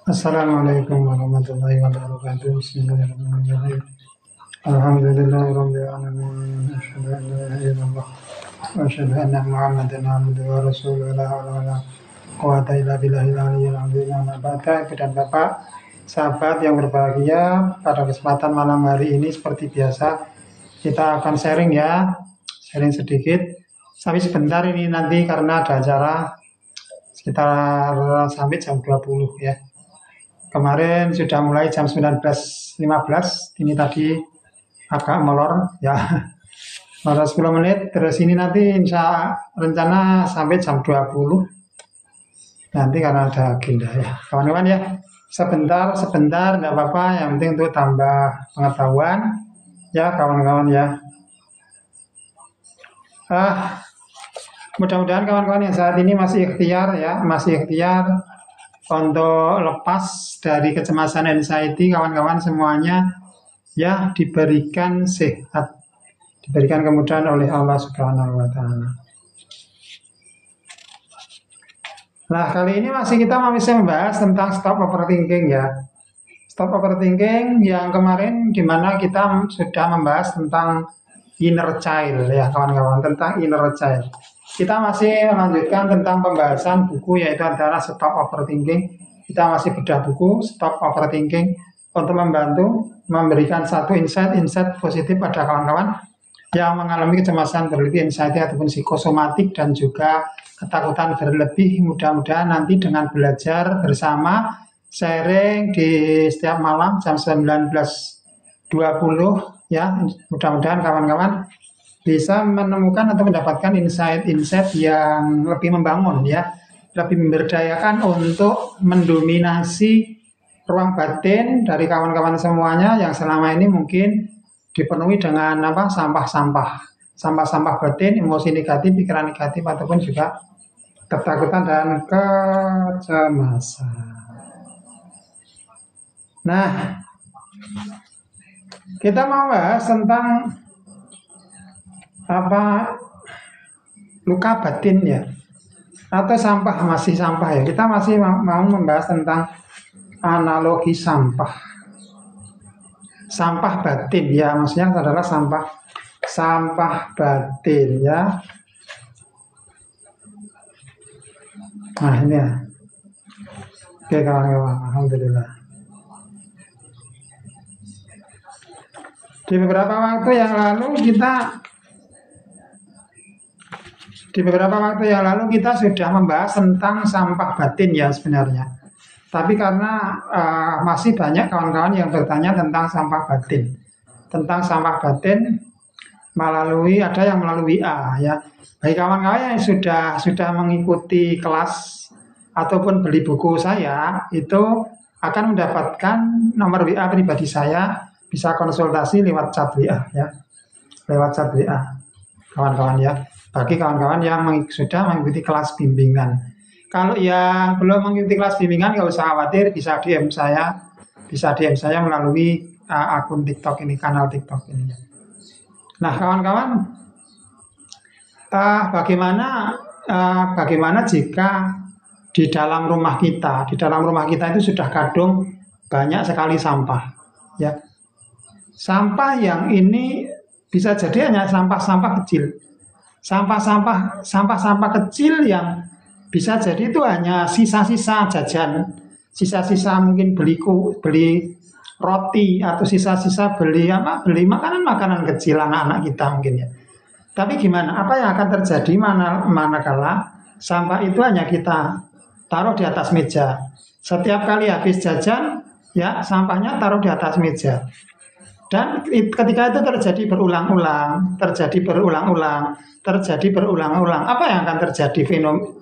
Assalamualaikum warahmatullahi wabarakatuh. Bismillahirrahmanirrahim. Alhamdulillahirabbil alamin. Asyhadu an la ilaha illallah wa asyhadu anna Muhammadan abduhu wa rasuluhu. La haula wala quwwata illa billahil aliyyil azim. Ibu dan Bapak, sahabat yang berbahagia, pada kesempatan malam hari ini seperti biasa kita akan sharing ya, sharing sedikit. Tapi sebentar ini nanti karena ada acara sekitar sampai jam 20 ya. Kemarin sudah mulai jam 19.15, ini tadi agak molor ya, molor 10 menit, terus ini nanti rencana sampai jam 20, nanti karena ada agenda ya, kawan-kawan ya. Sebentar, tidak apa-apa, yang penting untuk tambah pengetahuan ya kawan-kawan ya. Mudah-mudahan kawan-kawan yang saat ini masih ikhtiar ya, untuk lepas dari kecemasan anxiety, kawan-kawan semuanya ya diberikan sehat, diberikan kemudahan oleh Allah Subhanahu wa Ta'ala. Nah, kali ini kita masih membahas tentang stop overthinking ya. Stop overthinking yang kemarin dimana kita sudah membahas tentang inner child ya kawan-kawan, tentang inner child. Kita masih melanjutkan tentang pembahasan buku, yaitu adalah Stop Overthinking. Kita masih bedah buku Stop Overthinking untuk membantu memberikan satu insight positif pada kawan-kawan yang mengalami kecemasan berlebih, anxiety ataupun psikosomatik dan juga ketakutan berlebih. Mudah-mudahan nanti dengan belajar bersama, sharing di setiap malam jam 19.20 ya, mudah-mudahan kawan-kawan bisa menemukan atau mendapatkan insight yang lebih membangun ya, lebih memberdayakan untuk mendominasi ruang batin dari kawan-kawan semuanya yang selama ini mungkin dipenuhi dengan sampah-sampah batin, emosi negatif, pikiran negatif ataupun juga ketakutan dan kecemasan. Nah, kita mau bahas tentang luka batin ya, atau masih sampah ya. Kita masih mau membahas tentang analogi sampah batin ya, maksudnya adalah sampah batin ya. Nah ini ya, oke kawan-kawan, alhamdulillah. Di beberapa waktu yang lalu kita sudah membahas tentang sampah batin ya sebenarnya. Tapi karena masih banyak kawan-kawan yang bertanya tentang sampah batin. Tentang sampah batin ada yang melalui WA ya. Bagi kawan-kawan yang sudah mengikuti kelas ataupun beli buku saya, itu akan mendapatkan nomor WA pribadi saya, bisa konsultasi lewat chat WA ya. Lewat chat WA kawan-kawan ya. Bagi kawan-kawan yang sudah mengikuti kelas bimbingan. Kalau yang belum mengikuti kelas bimbingan, nggak usah khawatir, bisa DM saya melalui akun TikTok ini, kanal TikTok ini. Nah, kawan-kawan, bagaimana jika di dalam rumah kita itu sudah kadung banyak sekali sampah, ya? Sampah yang ini bisa jadi hanya sampah-sampah kecil. Sampah-sampah kecil yang bisa jadi itu hanya sisa-sisa jajan, sisa-sisa mungkin beli roti atau sisa-sisa beli makanan kecil anak-anak kita mungkin ya. Tapi gimana? Apa yang akan terjadi manakala sampah itu hanya kita taruh di atas meja? Setiap kali habis jajan, ya sampahnya taruh di atas meja. Dan ketika itu terjadi berulang-ulang, apa yang akan terjadi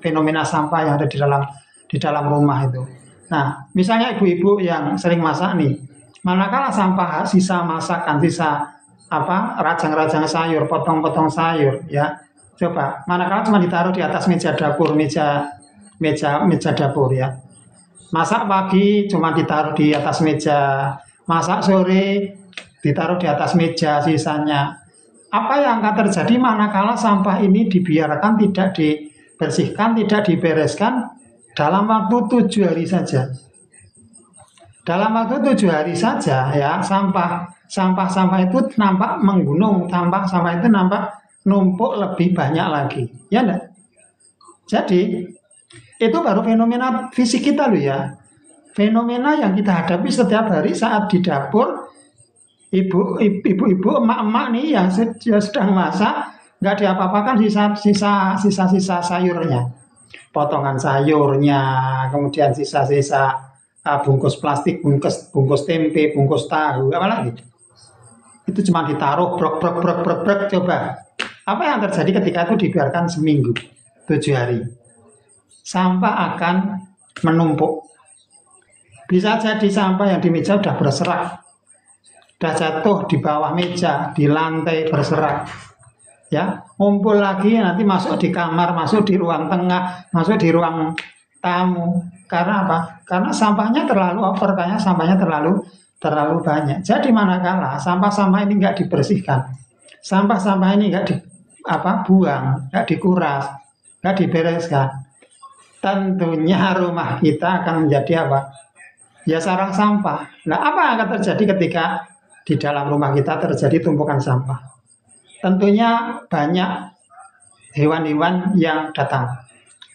fenomena sampah yang ada di dalam rumah itu. Nah, misalnya ibu-ibu yang sering masak nih, manakala sampah sisa masakan, sisa rajang-rajang sayur, potong-potong sayur, ya, coba manakala cuma ditaruh di atas meja dapur, meja dapur ya. Masak pagi cuma ditaruh di atas meja, masak sore ditaruh di atas meja sisanya. Apa yang akan terjadi manakala sampah ini dibiarkan, tidak dibersihkan, tidak dibereskan dalam waktu 7 hari saja? Dalam waktu 7 hari saja ya sampah itu nampak menggunung, sampah itu nampak numpuk lebih banyak lagi, ya enggak? Jadi itu baru fenomena fisik kita loh ya. Fenomena yang kita hadapi setiap hari saat di dapur, ibu-ibu, emak-emak nih yang sedang masak, nggak diapa-apakan sisa-sisa sayurnya, potongan sayurnya, kemudian sisa-sisa bungkus plastik, bungkus tempe, bungkus tahu, apa lagi? Itu cuma ditaruh brok brok brok brok brok. Coba apa yang terjadi ketika itu dibiarkan seminggu, 7 hari? Sampah akan menumpuk. Bisa jadi sampah yang di meja udah berserak, udah jatuh di bawah meja, di lantai berserak, ya ngumpul lagi nanti masuk di kamar, masuk di ruang tengah, masuk di ruang tamu. Karena apa? Karena sampahnya terlalu over, karena sampahnya terlalu banyak. Jadi manakala sampah-sampah ini nggak dibersihkan, sampah-sampah ini nggak buang, nggak dikuras, nggak dibereskan, tentunya rumah kita akan menjadi apa? Ya sarang sampah. Nah, apa yang akan terjadi ketika di dalam rumah kita terjadi tumpukan sampah? Tentunya banyak hewan-hewan yang datang.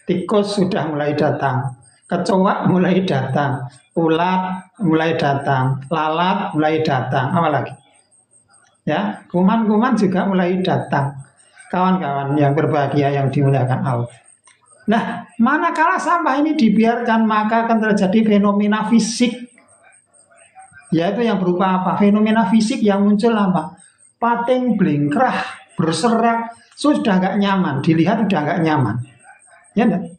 Tikus sudah mulai datang, kecoa mulai datang, ulat mulai datang, lalat mulai datang, apa lagi? Ya, kuman-kuman juga mulai datang. Kawan-kawan yang berbahagia yang dimuliakan Allah. Nah, manakala sampah ini dibiarkan maka akan terjadi fenomena fisik, yaitu yang berupa apa? Fenomena fisik yang muncul apa? Pating, blingkrah, berserak, sudah nggak nyaman, dilihat sudah nggak nyaman, ya enggak?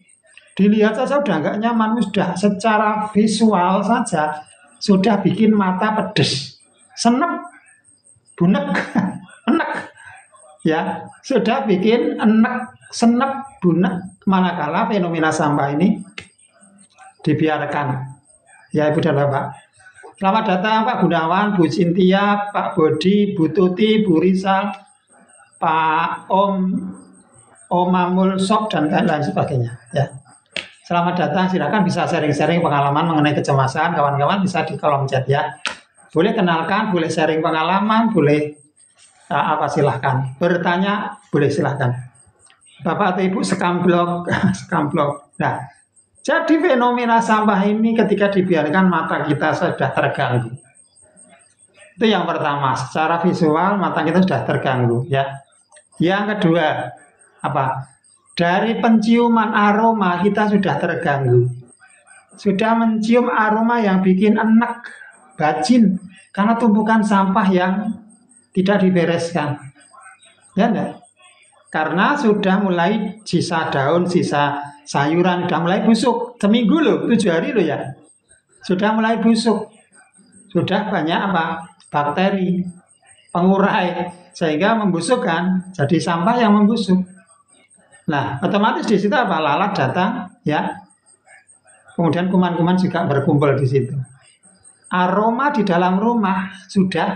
Dilihat saja sudah nggak nyaman, sudah secara visual saja sudah bikin mata pedes, senep, bunek, enek, ya sudah bikin enek, senep, bunek. Manakala fenomena sampah ini dibiarkan, ya Ibu dan Bapak. Selamat datang Pak Gunawan, Bu Cynthia, Pak Bodi, Bu Tuti, Bu Rizal, Pak Om Mamul Sok dan lain sebagainya. Ya, selamat datang. Silakan bisa sharing-sharing pengalaman mengenai kecemasan. Kawan-kawan bisa di kolom chat ya. Boleh kenalkan, boleh sharing pengalaman, boleh silahkan bertanya, boleh silahkan. Bapak atau Ibu sekamblok, sekamblok. Nah, jadi fenomena sampah ini ketika dibiarkan mata kita sudah terganggu. Itu yang pertama, secara visual mata kita sudah terganggu, ya. Yang kedua, apa? Dari penciuman aroma kita sudah terganggu. Sudah mencium aroma yang bikin enak, bacin, karena tumpukan sampah yang tidak dibereskan. Ya enggak? Karena sudah mulai sisa daun, sisa sayuran, sudah mulai busuk. Seminggu loh, 7 hari loh ya. Sudah mulai busuk. Sudah banyak apa? Bakteri, pengurai, sehingga membusukkan. Jadi sampah yang membusuk. Nah, otomatis di situ apa? Lalat datang, ya. Kemudian kuman-kuman juga berkumpul di situ. Aroma di dalam rumah sudah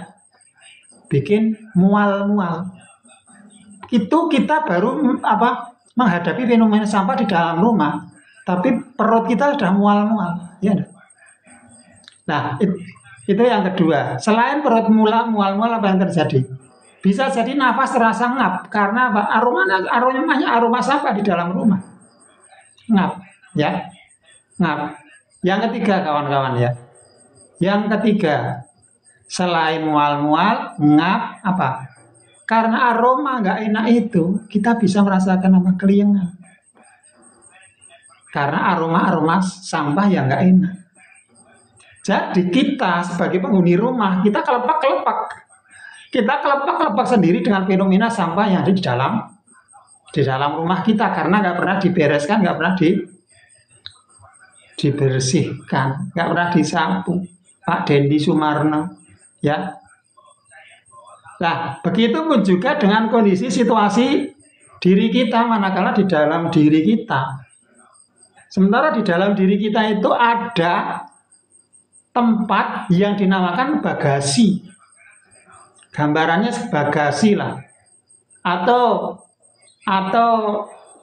bikin mual-mual. Itu kita baru menghadapi fenomena sampah di dalam rumah, tapi perut kita sudah mual-mual, ya. Nah, itu yang kedua. Selain perut mual-mual, apa yang terjadi? Bisa jadi nafas terasa ngap karena apa? Aroma sampah di dalam rumah. Ngap, ya. Ngap. Yang ketiga, kawan-kawan ya. Yang ketiga, selain mual-mual, ngap apa? Karena aroma nggak enak itu, kita bisa merasakan apa? Keliengan. Karena aroma sampah yang nggak enak. Jadi kita sebagai penghuni rumah, kita kelepak-kelepak. Kita kelepak-kelepak sendiri dengan fenomena sampah yang ada di dalam rumah kita. Karena nggak pernah dibereskan, nggak pernah dibersihkan, nggak pernah disapu. Pak Dendi Sumarno, ya. Nah, begitu pun juga dengan kondisi situasi diri kita, manakala di dalam diri kita. Sementara di dalam diri kita itu ada tempat yang dinamakan bagasi. Gambarannya bagasi lah. Atau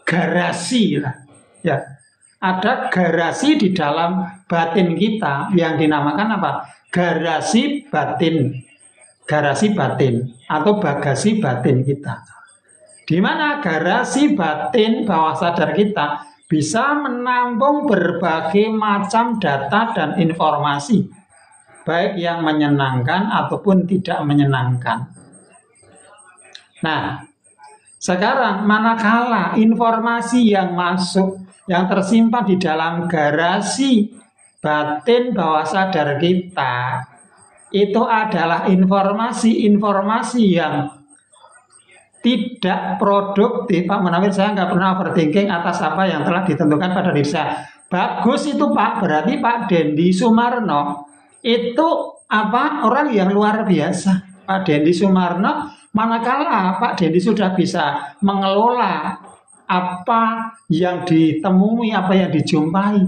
garasi lah. Ya. ada garasi di dalam batin kita yang dinamakan apa? Garasi batin. Garasi batin atau bagasi batin kita. Di mana garasi batin bawah sadar kita bisa menampung berbagai macam data dan informasi, baik yang menyenangkan ataupun tidak menyenangkan. Nah, sekarang manakala informasi yang masuk, yang tersimpan di dalam garasi batin bawah sadar kita, itu adalah informasi-informasi yang tidak produktif. Pak Munawir, saya nggak pernah overthinking atas apa yang telah ditentukan pada diri saya. Bagus itu Pak, berarti Pak Dendi Sumarno itu apa, orang yang luar biasa. Pak Dendi Sumarno, manakala Pak Dendi sudah bisa mengelola apa yang ditemui, apa yang dijumpai,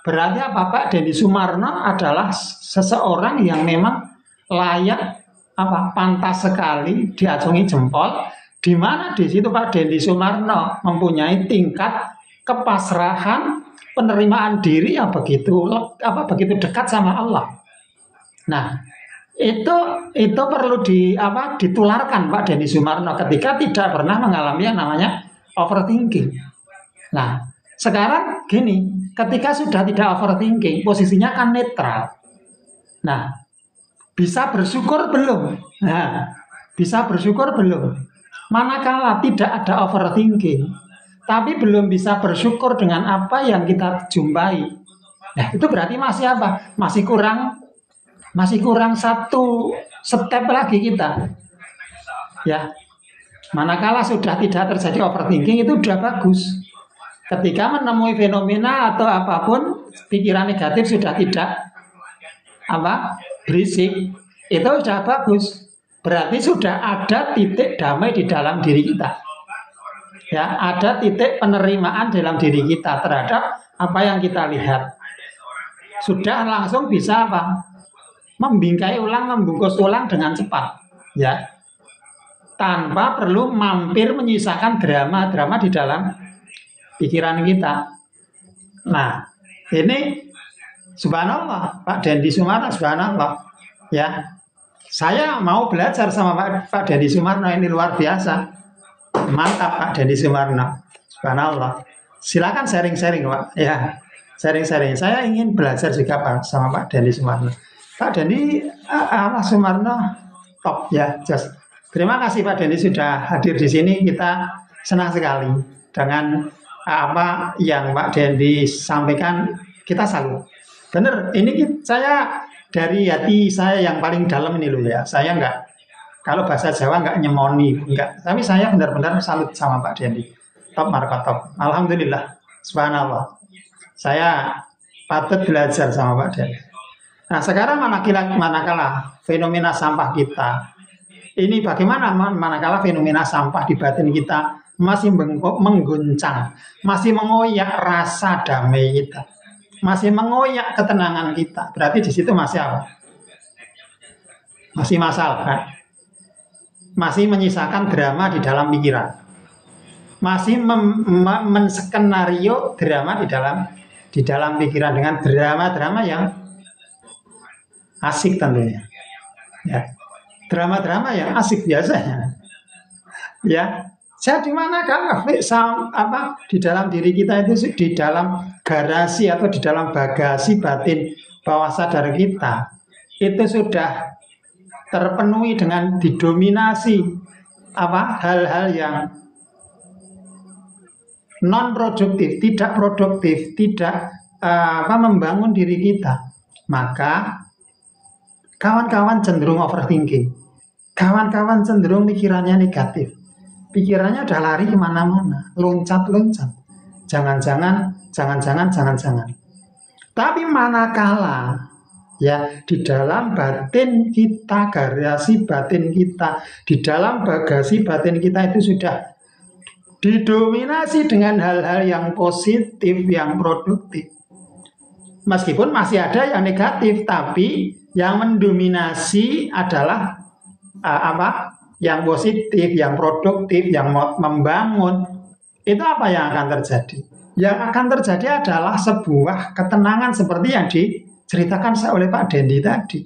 berarti apa, Pak Dendi Sumarno adalah seseorang yang memang layak, apa, pantas sekali diacungi jempol. Di mana di situ Pak Dendi Sumarno mempunyai tingkat kepasrahan, penerimaan diri yang begitu dekat sama Allah. Nah, itu perlu ditularkan Pak Dendi Sumarno ketika tidak pernah mengalami yang namanya overthinking. Nah, sekarang gini, ketika sudah tidak overthinking, posisinya kan netral. Nah, bisa bersyukur belum? Nah, bisa bersyukur belum? Manakala tidak ada overthinking, tapi belum bisa bersyukur dengan apa yang kita jumpai, nah itu berarti masih apa? Masih kurang satu step lagi kita. Ya, manakala sudah tidak terjadi overthinking, itu sudah bagus. Ketika menemui fenomena atau apapun, pikiran negatif sudah tidak berisik, itu sudah bagus. Berarti sudah ada titik damai di dalam diri kita. Ya, ada titik penerimaan dalam diri kita terhadap apa yang kita lihat. Sudah langsung bisa membingkai ulang, membungkus ulang dengan cepat. Ya, tanpa perlu mampir menyisakan drama-drama di dalam pikiran kita. Nah, ini subhanallah, Pak Dendi Sumarno, subhanallah. Ya, saya mau belajar sama Pak Dendi Sumarno, ini luar biasa. Mantap Pak Dendi Sumarno, subhanallah. Silakan sharing-sharing Pak. Ya, sharing-sharing. Saya ingin belajar juga Pak sama Pak Dendi Sumarno. Pak Dendi Sumarno top ya, just. Terima kasih Pak Dendi sudah hadir di sini. Kita senang sekali dengan apa yang Pak Dendi sampaikan. Kita salut. Benar, ini saya dari hati saya yang paling dalam ini loh ya. Saya enggak, kalau bahasa Jawa enggak nyemoni, enggak. Tapi saya benar-benar salut sama Pak Dendi. Top marka top. Alhamdulillah. Subhanallah. Saya patut belajar sama Pak Dendi. Nah, sekarang manakala fenomena sampah kita. Ini bagaimana manakala fenomena sampah di batin kita masih mengguncang, masih mengoyak rasa damai kita, masih mengoyak ketenangan kita. Berarti di situ masih apa? Masih masalah, kan? Masih menyisakan drama di dalam pikiran, masih menskenario drama di dalam pikiran dengan drama-drama yang asik tentunya. Ya, drama-drama yang asik biasanya. Ya. Jadi mana kan di dalam diri kita itu, di dalam garasi atau di dalam bagasi batin bawah sadar kita itu sudah terpenuhi dengan didominasi hal-hal yang non produktif, tidak produktif, tidak membangun diri kita, maka kawan-kawan cenderung overthinking, kawan-kawan cenderung pikirannya negatif. Pikirannya udah lari kemana-mana, loncat-loncat. Jangan-jangan. Tapi manakala ya di dalam batin kita, garasi batin kita, di dalam bagasi batin kita itu sudah didominasi dengan hal-hal yang positif, yang produktif. Meskipun masih ada yang negatif, tapi yang mendominasi adalah yang positif, yang produktif, yang membangun. Itu apa yang akan terjadi? Yang akan terjadi adalah sebuah ketenangan seperti yang diceritakan oleh Pak Dendi tadi.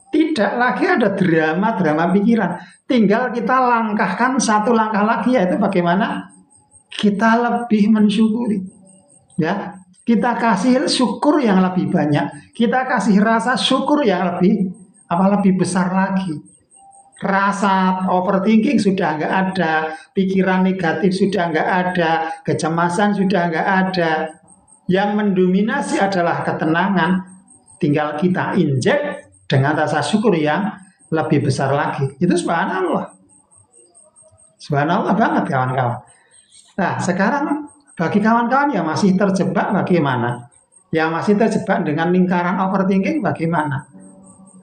Tidak lagi ada drama-drama pikiran. Tinggal kita langkahkan satu langkah lagi, yaitu bagaimana kita lebih mensyukuri. Ya, kita kasih syukur yang lebih banyak. Kita kasih rasa syukur yang lebih besar lagi. Rasa overthinking sudah nggak ada, pikiran negatif sudah nggak ada, kecemasan sudah nggak ada. Yang mendominasi adalah ketenangan. Tinggal kita injek dengan rasa syukur yang lebih besar lagi. Itu subhanallah. Subhanallah banget kawan-kawan. Nah, sekarang bagi kawan-kawan yang masih terjebak bagaimana? Yang masih terjebak dengan lingkaran overthinking bagaimana?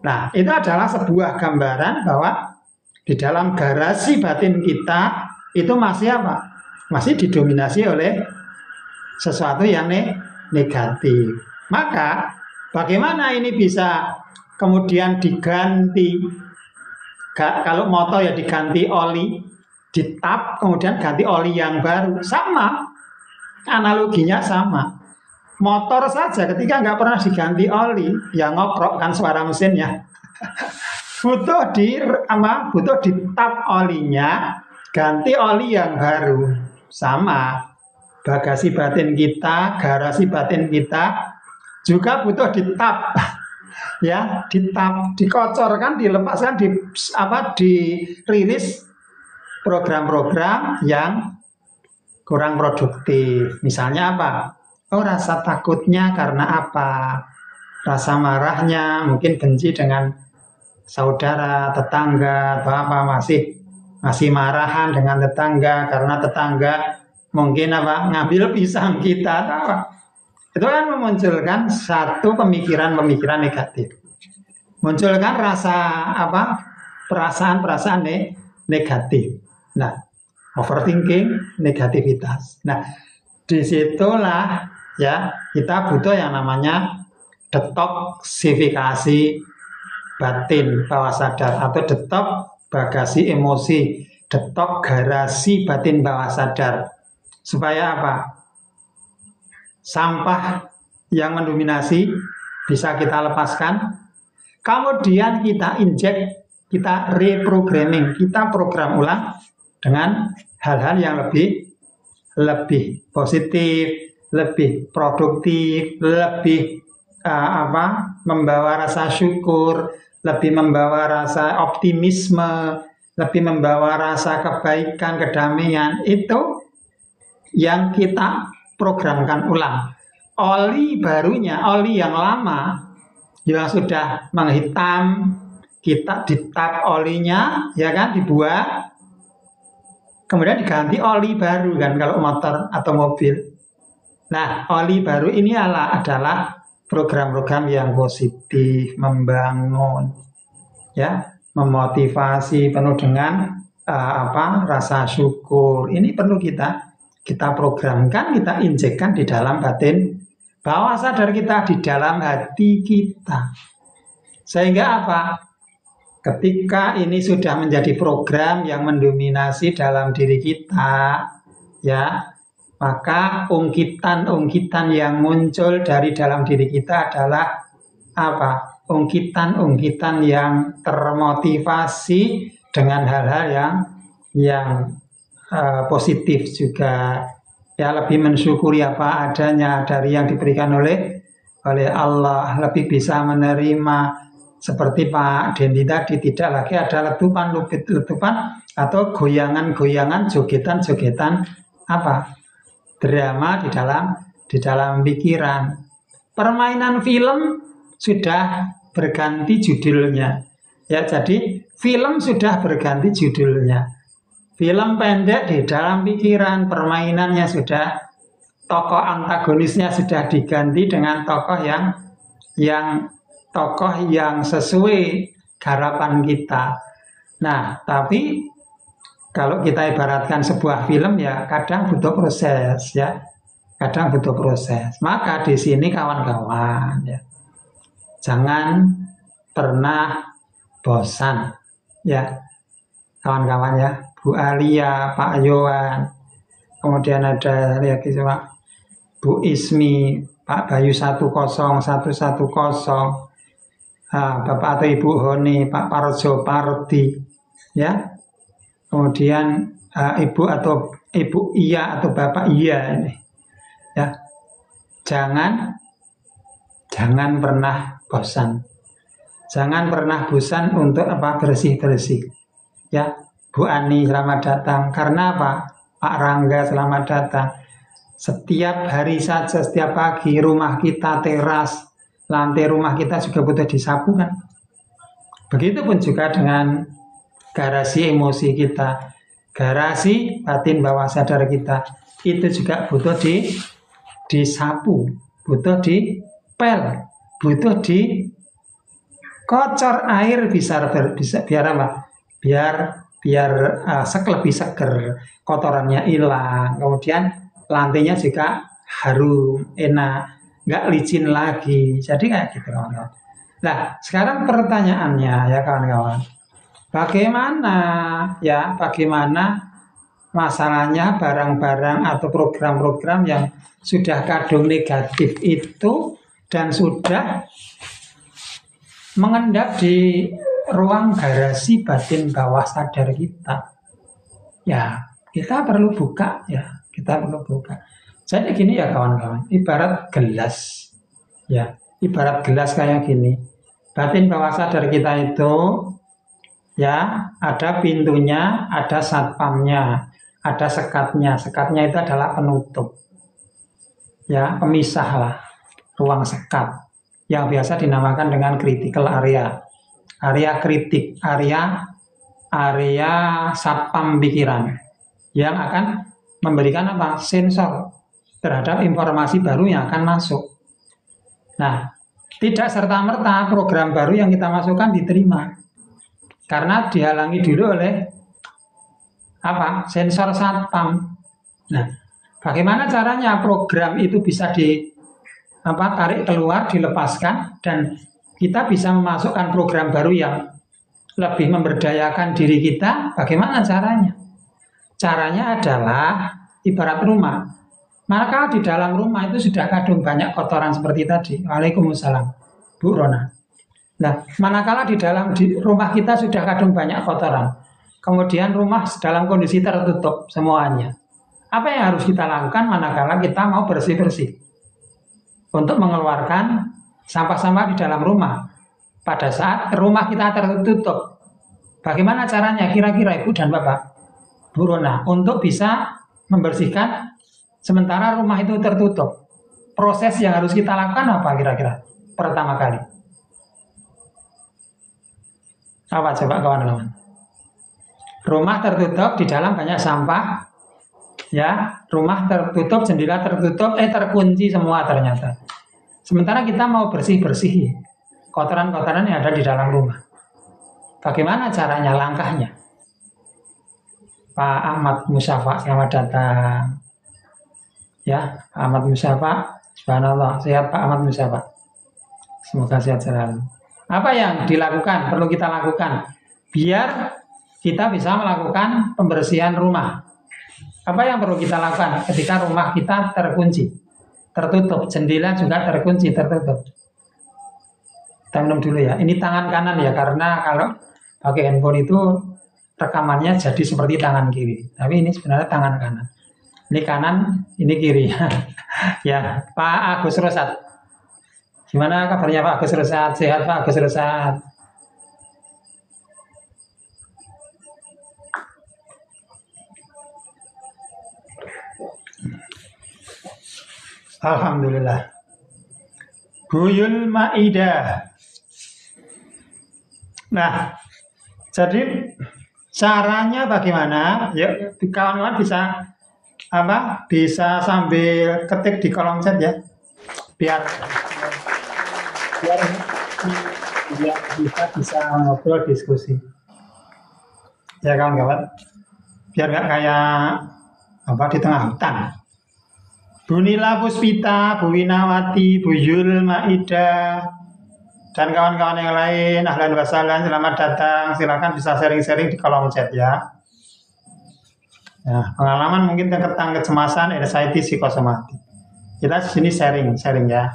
Nah, itu adalah sebuah gambaran bahwa di dalam garasi batin kita itu masih apa? Masih didominasi oleh sesuatu yang negatif. Maka, bagaimana ini bisa kemudian diganti? Kalau motor ya diganti oli, ditap, kemudian ganti oli yang baru. Sama, analoginya sama. Motor saja ketika nggak pernah diganti oli, ya ngoprok kan suara mesinnya. butuh ditap olinya, ganti oli yang baru. Sama, bagasi batin kita, garasi batin kita juga butuh ditap. Ya, ditap, dikocorkan, dilepaskan, dirilis program-program yang kurang produktif. Misalnya apa? Oh, rasa takutnya karena apa? Rasa marahnya mungkin benci dengan saudara, tetangga, atau apa, masih marahan dengan tetangga karena tetangga mungkin apa ngambil pisang kita, atau apa. Itu kan memunculkan satu pemikiran-pemikiran negatif. Munculkan perasaan-perasaan negatif. Nah, overthinking, negativitas. Nah, disitulah ya kita butuh yang namanya detoksifikasi batin bawah sadar atau detok bagasi emosi, detok garasi batin bawah sadar. Supaya apa? Sampah yang mendominasi bisa kita lepaskan, kemudian kita injek, kita reprogramming, kita program ulang dengan hal-hal yang lebih positif, lebih produktif, lebih membawa rasa syukur, lebih membawa rasa optimisme, lebih membawa rasa kebaikan, kedamaian. Itu yang kita programkan ulang. Oli barunya, oli yang lama yang sudah menghitam, kita ditap olinya, ya kan, dibuat, kemudian diganti oli baru kan kalau motor atau mobil. Nah, oli baru ini adalah program-program yang positif, membangun, ya, memotivasi, penuh dengan rasa syukur. Ini perlu kita programkan, kita injekkan di dalam batin bawah sadar kita, di dalam hati kita. Sehingga apa? Ketika ini sudah menjadi program yang mendominasi dalam diri kita, ya, maka ungkitan-ungkitan yang muncul dari dalam diri kita adalah apa? Ungkitan-ungkitan yang termotivasi dengan hal-hal yang positif juga, ya, lebih mensyukuri apa adanya dari yang diberikan oleh Allah, lebih bisa menerima. Seperti Pak Dendi tadi, tidak lagi ada letupan atau goyangan-goyangan, jogetan-jogetan drama di dalam pikiran. Permainan film sudah berganti judulnya. Ya, jadi film sudah berganti judulnya. Film pendek di dalam pikiran, permainannya sudah, tokoh antagonisnya sudah diganti dengan tokoh yang sesuai harapan kita. Nah, tapi kalau kita ibaratkan sebuah film, ya kadang butuh proses, ya. Kadang butuh proses. Maka di sini kawan-kawan, ya, jangan pernah bosan, ya. Kawan-kawan, ya. Bu Alia, Pak Yohan, kemudian ada lagi Pak Bu Ismi, Pak Bayu 10110, Bapak atau Ibu Honi, Pak Parjo Pardi, ya. Kemudian Ibu atau Ibu Iya atau Bapak Iya ini, ya. Jangan pernah bosan. Jangan pernah bosan untuk bersih-bersih. Ya, Bu Ani selamat datang. Karena apa? Pak Rangga selamat datang. Setiap hari saja, setiap pagi rumah kita, teras, lantai rumah kita juga butuh disapu kan. Begitupun juga dengan garasi emosi kita, garasi batin bawah sadar kita, itu juga butuh disapu, butuh dipel, butuh dikocor air bisa biar apa? Biar lebih seger, kotorannya hilang, kemudian lantainya juga harum, enak, nggak licin lagi. Jadi kayak gitu kawan-kawan. Nah, sekarang pertanyaannya ya kawan-kawan, bagaimana masalahnya barang-barang atau program-program yang sudah kadung negatif itu dan sudah mengendap di ruang garasi batin bawah sadar kita. Ya, kita perlu buka ya, kita perlu buka. Jadi gini ya kawan-kawan, ibarat gelas. Ya, ibarat gelas kayak gini. Batin bawah sadar kita itu ya, ada pintunya, ada satpamnya, ada sekatnya. Sekatnya itu adalah penutup. Ya, pemisah lah ruang sekat yang biasa dinamakan dengan critical area. Area kritik, area satpam pikiran yang akan memberikan sensor terhadap informasi baru yang akan masuk. Nah, tidak serta-merta program baru yang kita masukkan diterima karena dihalangi dulu oleh sensor satpam. Nah, bagaimana caranya program itu bisa tarik keluar, dilepaskan, dan kita bisa memasukkan program baru yang lebih memberdayakan diri kita? Bagaimana caranya? Caranya adalah ibarat rumah. Maka di dalam rumah itu sudah kadung banyak kotoran seperti tadi. Waalaikumsalam, Bu Rona. Nah, manakala di rumah kita sudah kadung banyak kotoran, kemudian rumah dalam kondisi tertutup semuanya, apa yang harus kita lakukan manakala kita mau bersih-bersih untuk mengeluarkan sampah-sampah di dalam rumah pada saat rumah kita tertutup? Bagaimana caranya kira-kira Ibu dan Bapak, Bu Rona, untuk bisa membersihkan sementara rumah itu tertutup? Proses yang harus kita lakukan apa kira-kira pertama kali? Apa coba kawan-kawan? Rumah tertutup, di dalam banyak sampah, ya, rumah tertutup, jendela tertutup, terkunci semua ternyata. Sementara kita mau bersih-bersih kotoran-kotoran yang ada di dalam rumah. Bagaimana caranya, langkahnya? Pak Ahmad Musyafa, selamat datang. Ya, Pak Ahmad Musyafa, subhanallah, sehat Pak Ahmad Musyafa. Semoga sehat selalu. Apa yang dilakukan, perlu kita lakukan biar kita bisa melakukan pembersihan rumah? Apa yang perlu kita lakukan ketika rumah kita terkunci, tertutup, jendela juga terkunci, tertutup? Kita minum dulu ya. Ini tangan kanan ya, karena kalau pakai handphone itu rekamannya jadi seperti tangan kiri. Tapi ini sebenarnya tangan kanan. Ini kanan, ini kiri. Ya, Pak Agus Rosat. Gimana kabarnya Pak Agus Rosat? Sehat Pak Agus Rosat? Alhamdulillah. Buyul Maidah. Nah, jadi caranya bagaimana? Yuk, kawan-kawan bisa sambil ketik di kolom chat ya, biar bisa ngobrol diskusi. Ya kawan-kawan, biar nggak kayak di tengah hutan. Bu Nila Puspita, Bu Winawati, Bu Yul Maidah, dan kawan-kawan yang lain, ahlan wa sahlan, selamat datang. Silakan bisa sharing-sharing di kolom chat ya. Nah, pengalaman mungkin tentang kecemasan, anxiety, psikosomatik. Kita di sini sharing ya.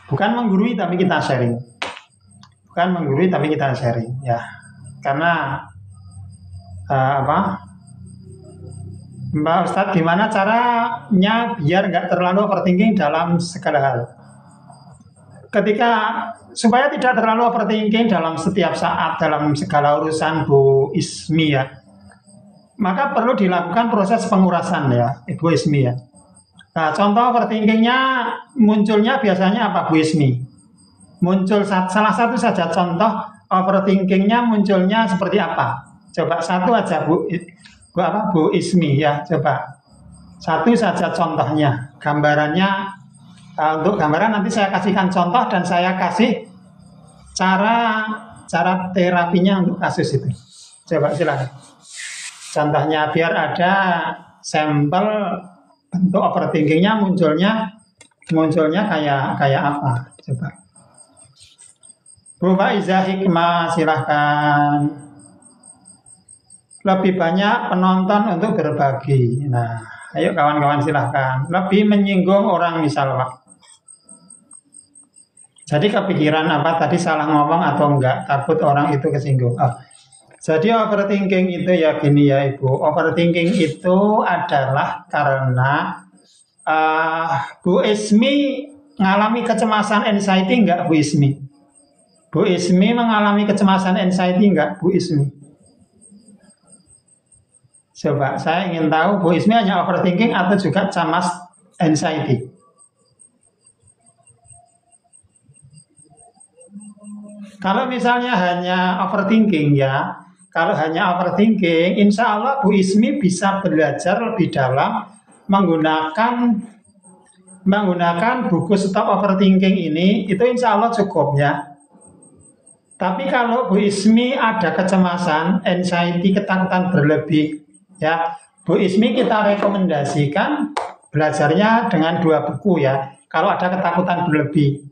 Bukan menggurui tapi kita sharing. Bukan menggurui tapi kita sharing ya. Karena Mbak Ustadz, gimana caranya biar nggak terlalu overthinking dalam segala hal? Supaya tidak terlalu overthinking dalam setiap saat, dalam segala urusan Bu Ismi ya, maka perlu dilakukan proses pengurasan ya, Bu Ismi ya. Nah, contoh overthinkingnya munculnya biasanya apa Bu Ismi? Muncul salah satu saja contoh overthinkingnya munculnya seperti apa? Coba satu aja Bu Ismi ya, coba satu saja contohnya, gambarannya. Untuk gambaran nanti saya kasihkan contoh dan saya kasih cara terapinya untuk kasus itu. Coba silakan. Contohnya biar ada sampel bentuk overthinkingnya munculnya kayak apa? Coba. Bu Faiza Hikmah silahkan. Lebih banyak penonton untuk berbagi. Nah, ayo kawan-kawan silahkan. Lebih menyinggung orang misal Pak. Jadi kepikiran apa tadi salah ngomong atau enggak, takut orang itu kesinggung. Jadi overthinking itu ya gini ya Ibu. Overthinking itu adalah karena Bu Ismi mengalami kecemasan anxiety enggak Bu Ismi? Bu Ismi mengalami kecemasan anxiety enggak Bu Ismi? Coba saya ingin tahu Bu Ismi hanya overthinking atau juga cemas anxiety? Kalau misalnya hanya overthinking ya, kalau hanya overthinking, insya Allah Bu Ismi bisa belajar lebih dalam menggunakan buku Stop Overthinking ini, itu insya Allah cukup ya. Tapi kalau Bu Ismi ada kecemasan, anxiety, ketakutan berlebih, ya Bu Ismi kita rekomendasikan belajarnya dengan 2 buku ya. Kalau ada ketakutan berlebih.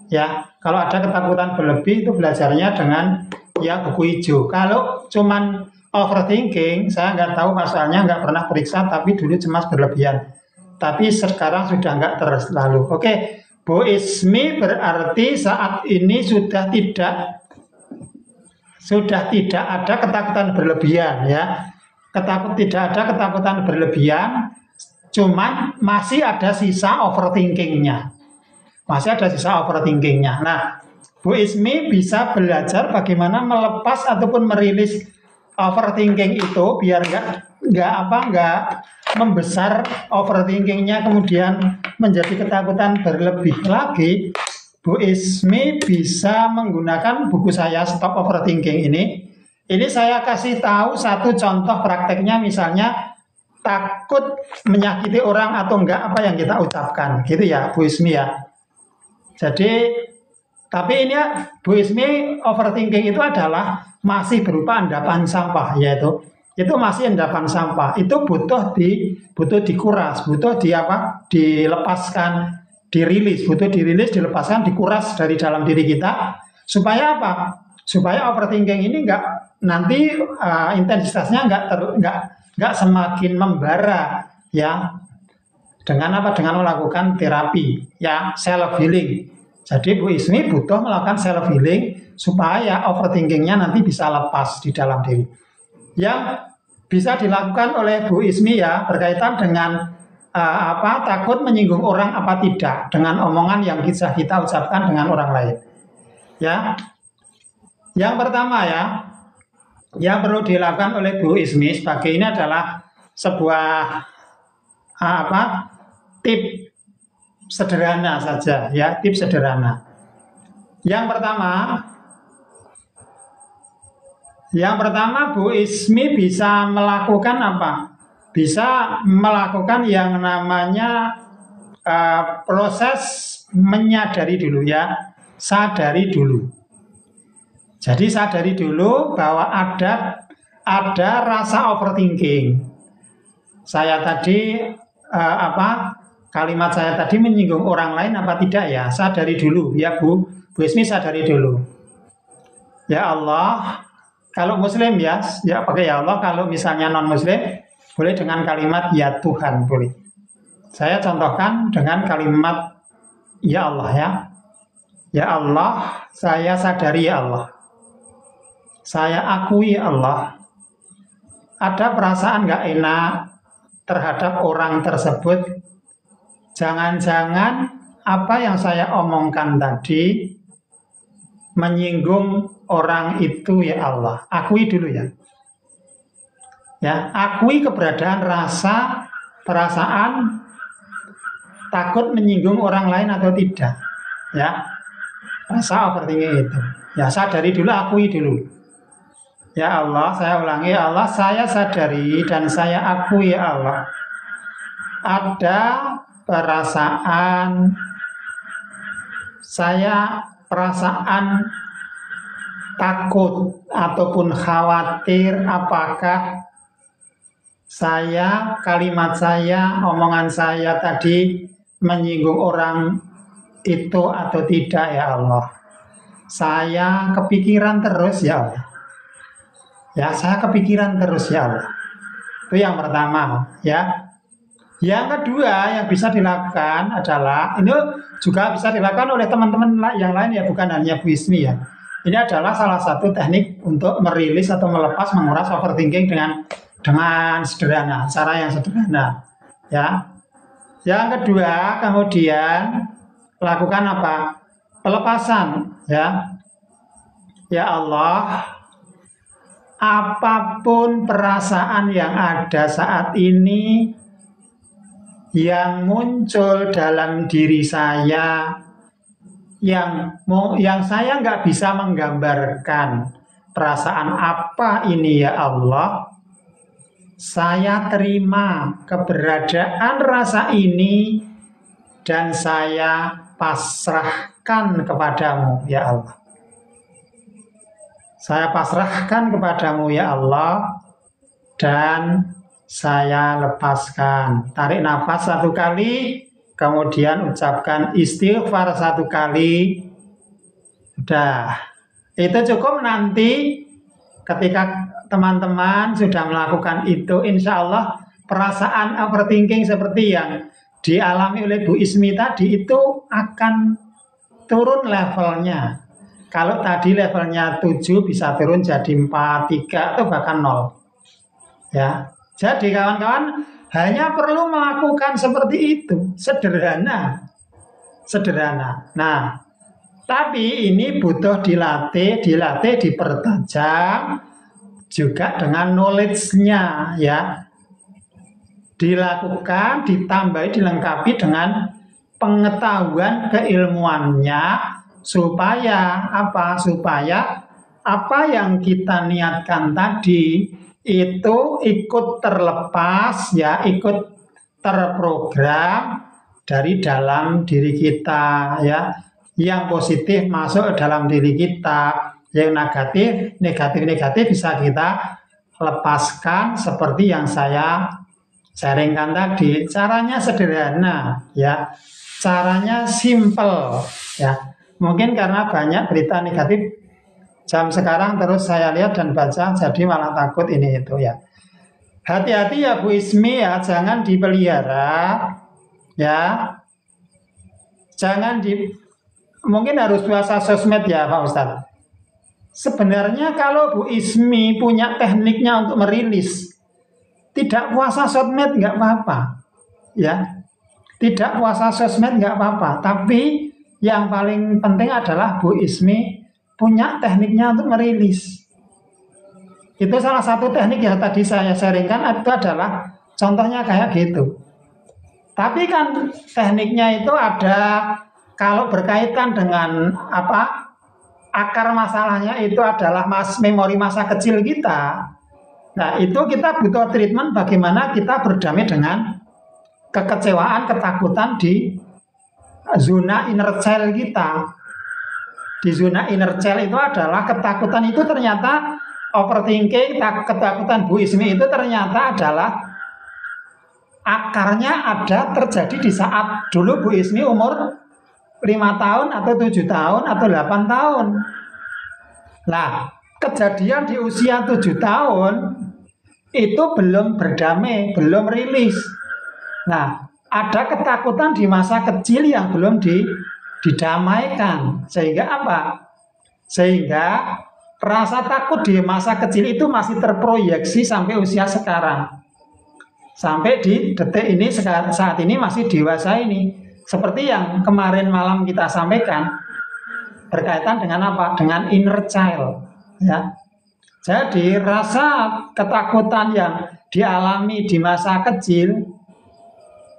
Ya, kalau ada ketakutan berlebih itu belajarnya dengan ya buku hijau. Kalau cuman overthinking, saya nggak tahu pasalnya, nggak pernah periksa, tapi dulu cemas berlebihan. Tapi sekarang sudah nggak terlalu. Oke, Bu Ismi berarti saat ini sudah tidak ada ketakutan berlebihan ya. Tidak ada ketakutan berlebihan, cuman masih ada sisa overthinkingnya. Nah, Bu Ismi bisa belajar bagaimana melepas ataupun merilis overthinking itu biar nggak membesar overthinkingnya kemudian menjadi ketakutan berlebih lagi. Bu Ismi bisa menggunakan buku saya Stop Overthinking ini. Ini saya kasih tahu satu contoh prakteknya, misalnya takut menyakiti orang atau enggak apa yang kita ucapkan, gitu ya Bu Ismi ya. Jadi, tapi ini ya, Bu Ismi overthinking itu adalah masih berupa endapan sampah, yaitu itu masih endapan sampah. Itu butuh dikuras, butuh dilepaskan, dilepaskan, dikuras dari dalam diri kita. Supaya apa? Supaya overthinking ini nanti intensitasnya nggak semakin membara, ya. Dengan melakukan terapi ya, self healing. Jadi Bu Ismi butuh melakukan self healing supaya overthinkingnya nanti bisa lepas di dalam diri. Yang bisa dilakukan oleh Bu Ismi ya berkaitan dengan takut menyinggung orang apa tidak dengan omongan yang bisa kita ucapkan dengan orang lain. Ya. Yang pertama ya, yang perlu dilakukan oleh Bu Ismi sebagai ini adalah sebuah tip sederhana saja ya, tip sederhana. Yang pertama Bu Ismi bisa melakukan apa? Bisa melakukan yang namanya proses menyadari dulu ya, sadari dulu. Jadi sadari dulu bahwa ada rasa overthinking. Saya tadi kalimat saya tadi menyinggung orang lain apa tidak ya? Sadari dulu ya Bu Ismi, sadari dulu. Ya Allah, kalau Muslim ya pakai ya Allah. Kalau misalnya non Muslim boleh dengan kalimat ya Tuhan boleh. Saya contohkan dengan kalimat ya Allah ya. Ya Allah, saya sadari ya Allah. Saya akui ya Allah. Ada perasaan gak enak terhadap orang tersebut. Jangan-jangan apa yang saya omongkan tadi menyinggung orang itu ya Allah. Akui dulu ya. Ya, akui keberadaan rasa, perasaan takut menyinggung orang lain atau tidak. Ya, rasa overthinking itu. Ya, sadari dulu, akui dulu. Ya Allah, saya ulangi ya Allah, saya sadari dan saya akui ya Allah. Ada perasaan takut ataupun khawatir apakah kalimat saya, omongan saya tadi menyinggung orang itu atau tidak ya Allah. Saya kepikiran terus ya Allah. Ya, saya kepikiran terus ya Allah. Itu yang pertama ya. Yang kedua yang bisa dilakukan adalah, ini juga bisa dilakukan oleh teman-teman yang lain ya, bukan hanya Bu Ismi ya. Ini adalah salah satu teknik untuk merilis atau melepas, menguras overthinking dengan sederhana, cara yang sederhana ya. Yang kedua, kemudian lakukan apa? Pelepasan ya. Ya Allah, apapun perasaan yang ada saat ini yang muncul dalam diri saya, yang saya nggak bisa menggambarkan perasaan apa ini ya Allah, saya terima keberadaan rasa ini dan saya pasrahkan kepadamu ya Allah. Saya pasrahkan kepadamu ya Allah dan saya lepaskan. Tarik nafas 1 kali, kemudian ucapkan istighfar 1 kali. Sudah. Itu cukup. Nanti ketika teman-teman sudah melakukan itu, insya Allah perasaan overthinking seperti yang dialami oleh Bu Ismi tadi itu akan turun levelnya. Kalau tadi levelnya 7 bisa turun jadi 4, 3 atau bahkan 0. Ya. Jadi kawan-kawan hanya perlu melakukan seperti itu, sederhana. Nah, tapi ini butuh dilatih, dipertajam juga dengan knowledge-nya ya. Dilakukan, ditambahi, dilengkapi dengan pengetahuan keilmuannya supaya apa? Supaya apa yang kita niatkan tadi itu ikut terlepas ya, ikut terprogram dari dalam diri kita ya. Yang positif masuk ke dalam diri kita, yang negatif bisa kita lepaskan seperti yang saya sharingkan tadi. Caranya sederhana ya, caranya simple ya. Mungkin karena banyak berita negatif jam sekarang terus saya lihat dan baca, jadi malah takut ini itu ya. Hati-hati ya Bu Ismi ya, jangan dipelihara ya. Mungkin harus puasa sosmed ya Pak Ustadz. Sebenarnya kalau Bu Ismi punya tekniknya untuk merilis, tidak puasa sosmed nggak apa-apa ya. Tidak puasa sosmed nggak apa-apa, tapi yang paling penting adalah Bu Ismi punya tekniknya untuk merilis. Itu salah satu teknik yang tadi saya sharingkan, itu adalah contohnya kayak gitu. Tapi kan tekniknya itu ada, kalau berkaitan dengan apa, akar masalahnya itu adalah memori masa kecil kita. Nah itu kita butuh treatment bagaimana kita berdamai dengan kekecewaan, ketakutan di zona inner child kita. Di zona inner child itu adalah ketakutan itu ternyata overthinking, ketakutan Bu Ismi itu ternyata adalah akarnya ada terjadi di saat dulu Bu Ismi umur 5 tahun atau 7 tahun atau 8 tahun. Nah, kejadian di usia 7 tahun itu belum berdamai, belum rilis. Nah, ada ketakutan di masa kecil yang belum didamaikan. Sehingga apa? Sehingga rasa takut di masa kecil itu masih terproyeksi sampai usia sekarang. Sampai di detik ini, saat ini masih dewasa ini. Seperti yang kemarin malam kita sampaikan, berkaitan dengan apa? Dengan inner child. Ya. Jadi rasa ketakutan yang dialami di masa kecil,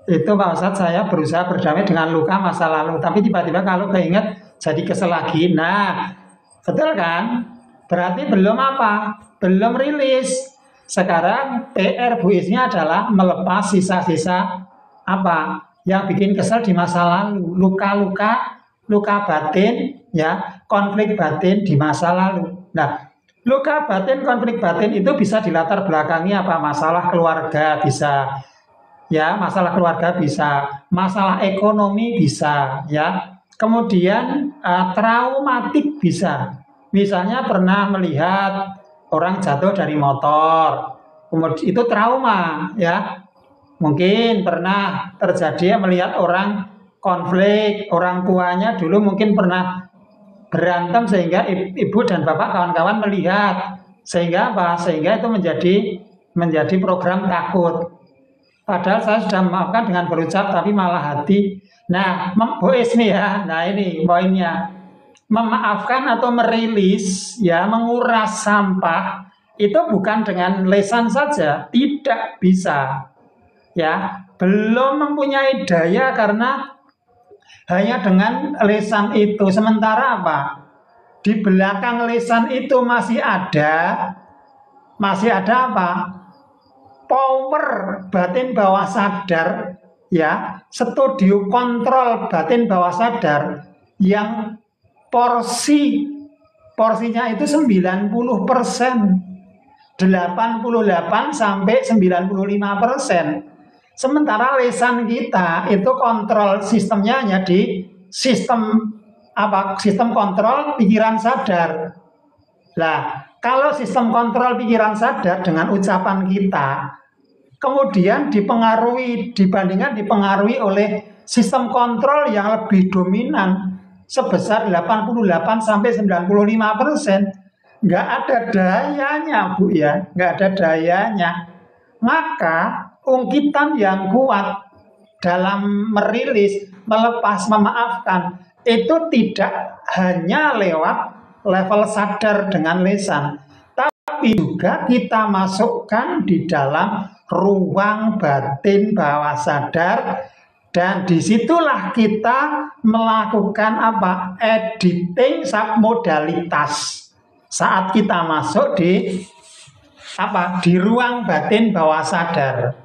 itu Pak Ustadz saya berusaha berdamai dengan luka masa lalu. Tapi tiba-tiba kalau keinget jadi kesel lagi. Nah, betul kan? Berarti belum apa? Belum rilis. Sekarang PR Bu Ismi adalah melepas sisa-sisa apa yang bikin kesel di masa lalu, luka batin, ya, konflik batin di masa lalu. Nah, luka batin, konflik batin itu bisa dilatar belakangi apa? Masalah keluarga bisa, ya, masalah keluarga bisa, masalah ekonomi bisa, ya, kemudian traumatik bisa. Misalnya pernah melihat orang jatuh dari motor, kemudian itu trauma, ya. Mungkin pernah terjadi melihat orang konflik, orang tuanya dulu mungkin pernah berantem sehingga ibu dan bapak kawan-kawan melihat, sehingga apa? Sehingga itu menjadi program takut. Padahal saya sudah memaafkan dengan berucap, tapi malah hati. Nah, Bu Ismi ya, nah ini poinnya. Memaafkan atau merilis, ya, menguras sampah itu bukan dengan lisan saja, tidak bisa, ya, belum mempunyai daya karena hanya dengan lisan itu. Sementara apa? Di belakang lisan itu masih ada apa? Power batin bawah sadar, ya, studio kontrol batin bawah sadar yang porsinya itu 90%, 88 sampai 95%. Sementara lisan kita itu kontrol sistemnya hanya di sistem apa? Sistem kontrol pikiran sadar. Nah, kalau sistem kontrol pikiran sadar dengan ucapan kita kemudian dibandingkan dipengaruhi oleh sistem kontrol yang lebih dominan sebesar 88 sampai 95%, nggak ada dayanya, Bu, ya, nggak ada dayanya. Maka ungkitan yang kuat dalam merilis, melepas, memaafkan itu tidak hanya lewat level sadar dengan lisan, tapi juga kita masukkan di dalam ruang batin bawah sadar. Dan disitulah kita melakukan apa? Editing submodalitas. Saat kita masuk di apa? Di ruang batin bawah sadar.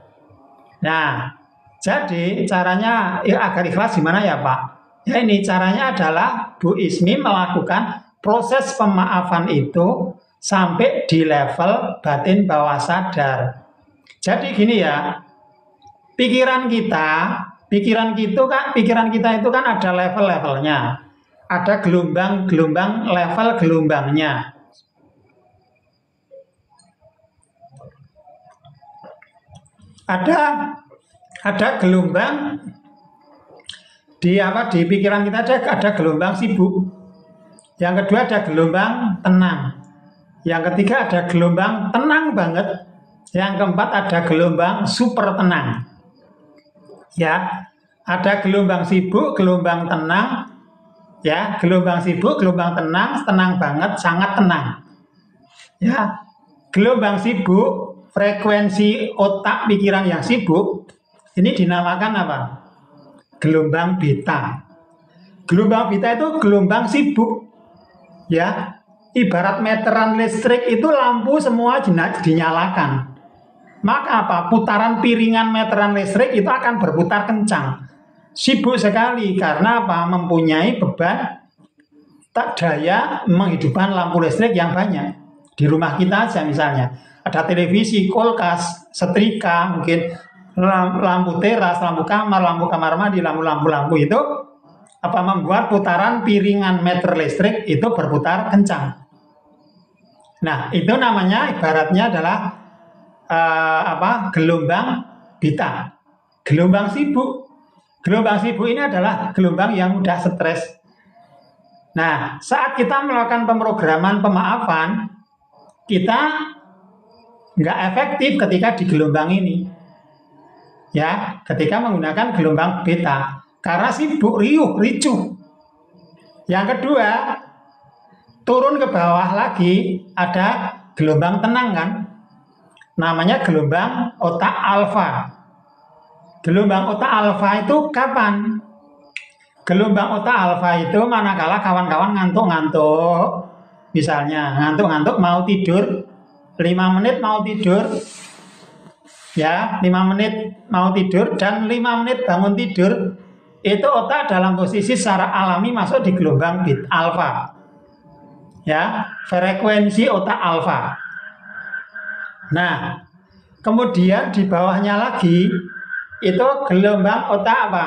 Nah, jadi caranya agar ikhlas gimana ya Pak? Ya ini caranya adalah Bu Ismi melakukan proses pemaafan itu sampai di level batin bawah sadar. Jadi gini ya, pikiran kita itu kan ada level-levelnya. Ada gelombang-gelombang level gelombangnya. Ada gelombang di pikiran kita ada gelombang sibuk. Yang kedua ada gelombang tenang. Yang ketiga ada gelombang tenang banget. Yang keempat ada gelombang super tenang. Ya, ada gelombang sibuk, gelombang tenang, ya, gelombang sibuk, gelombang tenang banget, sangat tenang. Ya, gelombang sibuk, frekuensi otak pikiran yang sibuk, ini dinamakan apa? Gelombang beta. Gelombang beta itu gelombang sibuk, ya. Ibarat meteran listrik itu lampu semua dinyalakan. Maka apa? Putaran piringan meteran listrik itu akan berputar kencang. Sibuk sekali karena apa? Mempunyai beban daya menghidupkan lampu listrik yang banyak. Di rumah kita aja misalnya. Ada televisi, kulkas, setrika, mungkin lampu teras, lampu kamar mandi, lampu itu apa membuat putaran piringan meter listrik itu berputar kencang. Nah, itu namanya ibaratnya adalah gelombang beta, gelombang sibuk. Gelombang sibuk ini adalah gelombang yang mudah stres. Nah, saat kita melakukan pemrograman pemaafan, kita nggak efektif ketika di gelombang ini. Ya, ketika menggunakan gelombang beta. Karena sibuk, riuh, ricuh. Yang kedua, turun ke bawah lagi ada gelombang tenang kan. Namanya gelombang otak alfa. Gelombang otak alfa itu kapan? Gelombang otak alfa itu manakala kawan-kawan ngantuk-ngantuk. Misalnya ngantuk-ngantuk mau tidur, 5 menit mau tidur. Ya, 5 menit mau tidur dan 5 menit bangun tidur. Itu otak dalam posisi secara alami masuk di gelombang bit alfa. Ya, frekuensi otak alfa. Nah, kemudian di bawahnya lagi itu gelombang otak apa?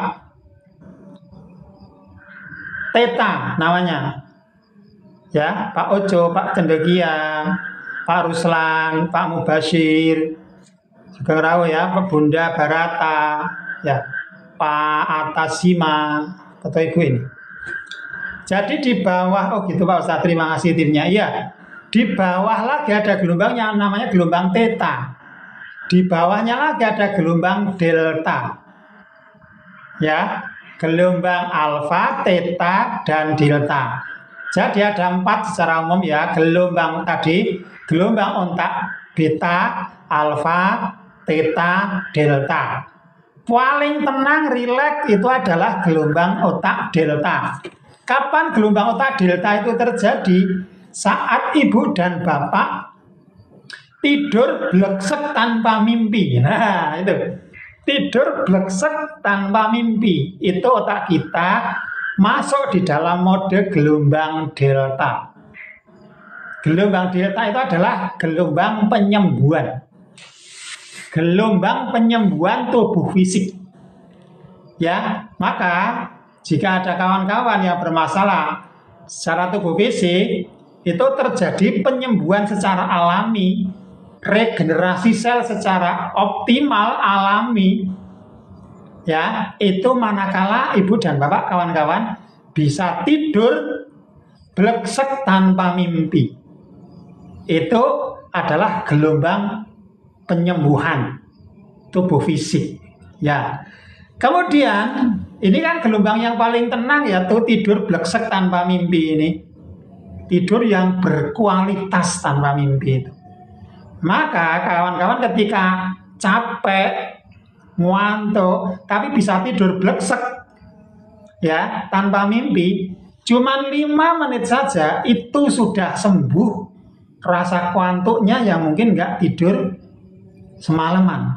Theta namanya. Ya, Pak Ojo, Pak Cendekia, Pak Ruslan, Pak Mubashir, juga tahu ya, Pak Bunda Barata, ya, Pak Atasima, atau Ibu ini. Jadi di bawah, oh gitu Pak Ustaz, terima kasih timnya. Iya, di bawah lagi ada gelombang yang namanya gelombang theta. Di bawahnya lagi ada gelombang delta. Ya, gelombang alfa, theta, dan delta. Jadi ada 4 secara umum ya, gelombang tadi, gelombang otak beta, alfa, theta, delta. Paling tenang, rileks itu adalah gelombang otak delta. Kapan gelombang otak delta itu terjadi? Saat ibu dan bapak tidur bleksek tanpa mimpi. Nah, itu. Tidur bleksek tanpa mimpi. Itu otak kita masuk di dalam mode gelombang delta. Gelombang delta itu adalah gelombang penyembuhan. Gelombang penyembuhan tubuh fisik. Ya, maka jika ada kawan-kawan yang bermasalah secara tubuh fisik, itu terjadi penyembuhan secara alami, regenerasi sel secara optimal alami. Ya, itu manakala ibu dan bapak kawan-kawan bisa tidur bleksek tanpa mimpi. Itu adalah gelombang penyembuhan tubuh fisik. Ya. Kemudian ini kan gelombang yang paling tenang ya, tuh tidur bleksek tanpa mimpi ini. Tidur yang berkualitas tanpa mimpi itu. Maka kawan-kawan ketika capek, ngantuk, tapi bisa tidur bleksek ya, tanpa mimpi, cuman 5 menit saja itu sudah sembuh rasa kantuknya yang mungkin nggak tidur semalaman.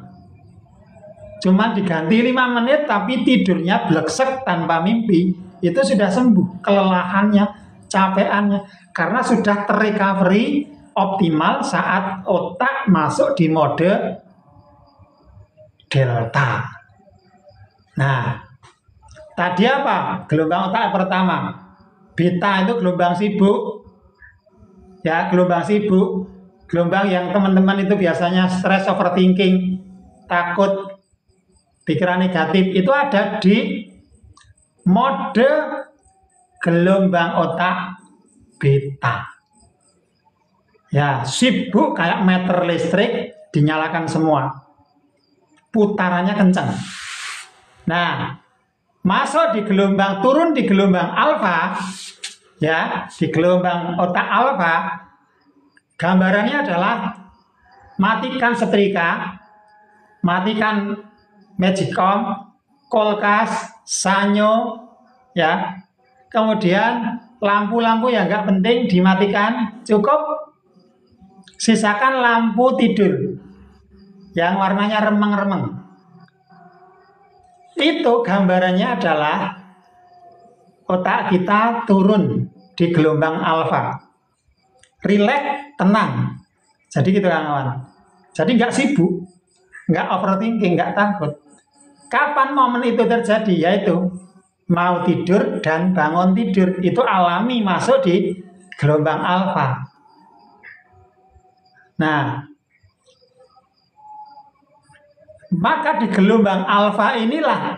Cuman diganti 5 menit tapi tidurnya bleksek tanpa mimpi, itu sudah sembuh kelelahannya, capekannya, karena sudah terrecovery optimal saat otak masuk di mode delta. Nah, tadi apa? Gelombang otak pertama. Beta itu gelombang sibuk. Ya, gelombang sibuk. Gelombang yang teman-teman itu biasanya stress, overthinking, takut, pikiran negatif, itu ada di mode gelombang otak beta. Ya, sibuk kayak meter listrik dinyalakan semua. Putarannya kencang. Nah, masuk di gelombang, turun di gelombang alfa, ya, di gelombang otak alfa, gambarannya adalah matikan setrika, matikan magicom, kulkas, sanyo, ya, kemudian lampu-lampu yang nggak penting dimatikan, cukup sisakan lampu tidur yang warnanya remeng-remeng. Itu gambarannya adalah otak kita turun di gelombang alfa, rileks, tenang. Jadi gitu kawan-kawan. Jadi nggak sibuk, nggak overthinking, nggak takut. Kapan momen itu terjadi? Yaitu mau tidur dan bangun tidur, itu alami masuk di gelombang alfa. Nah, maka di gelombang alfa inilah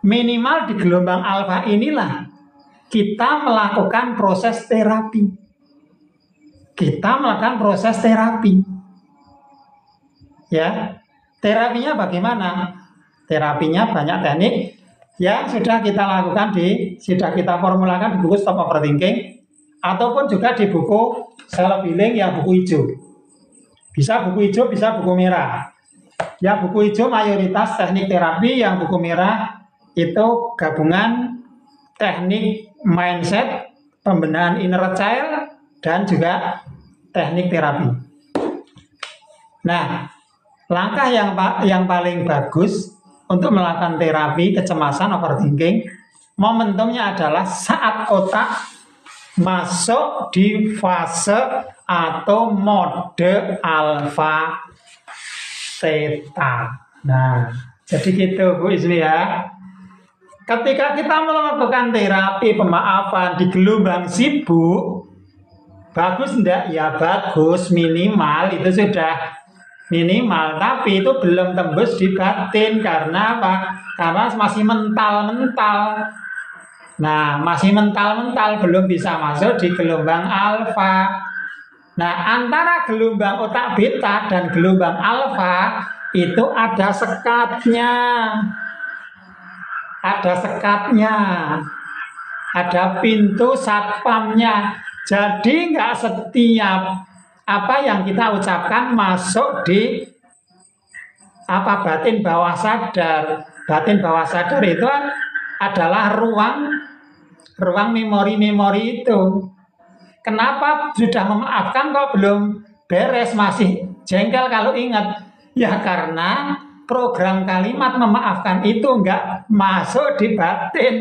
minimal di gelombang alfa inilah kita melakukan proses terapi. Kita melakukan proses terapi. Ya, terapinya bagaimana? Terapinya banyak teknik yang sudah kita lakukan sudah kita formulakan di buku Stop Overthinking, ataupun juga di buku Self Healing yang buku hijau. Bisa buku hijau, bisa buku merah. Ya, buku hijau mayoritas teknik terapi, yang buku merah itu gabungan teknik mindset, pembenahan inner child, dan juga teknik terapi. Nah, langkah yang paling bagus untuk melakukan terapi kecemasan overthinking, momentumnya adalah saat otak masuk di fase atau mode alfa theta. Nah, jadi gitu Bu Ismi ya. Ketika kita melakukan terapi pemaafan di gelombang sibuk, bagus enggak? Ya bagus, minimal itu sudah minimal, tapi itu belum tembus di batin. Karena apa? Karena masih mental-mental. Nah, masih mental-mental, belum bisa masuk di gelombang alfa. Nah, antara gelombang otak beta dan gelombang alfa itu ada sekatnya. Ada sekatnya. Ada pintu satpamnya. Jadi nggak setiap apa yang kita ucapkan masuk di batin bawah sadar. Batin bawah sadar itu adalah ruang memori-memori itu. Kenapa sudah memaafkan kok belum beres, masih jengkel kalau ingat? Ya karena program kalimat memaafkan itu enggak masuk di batin.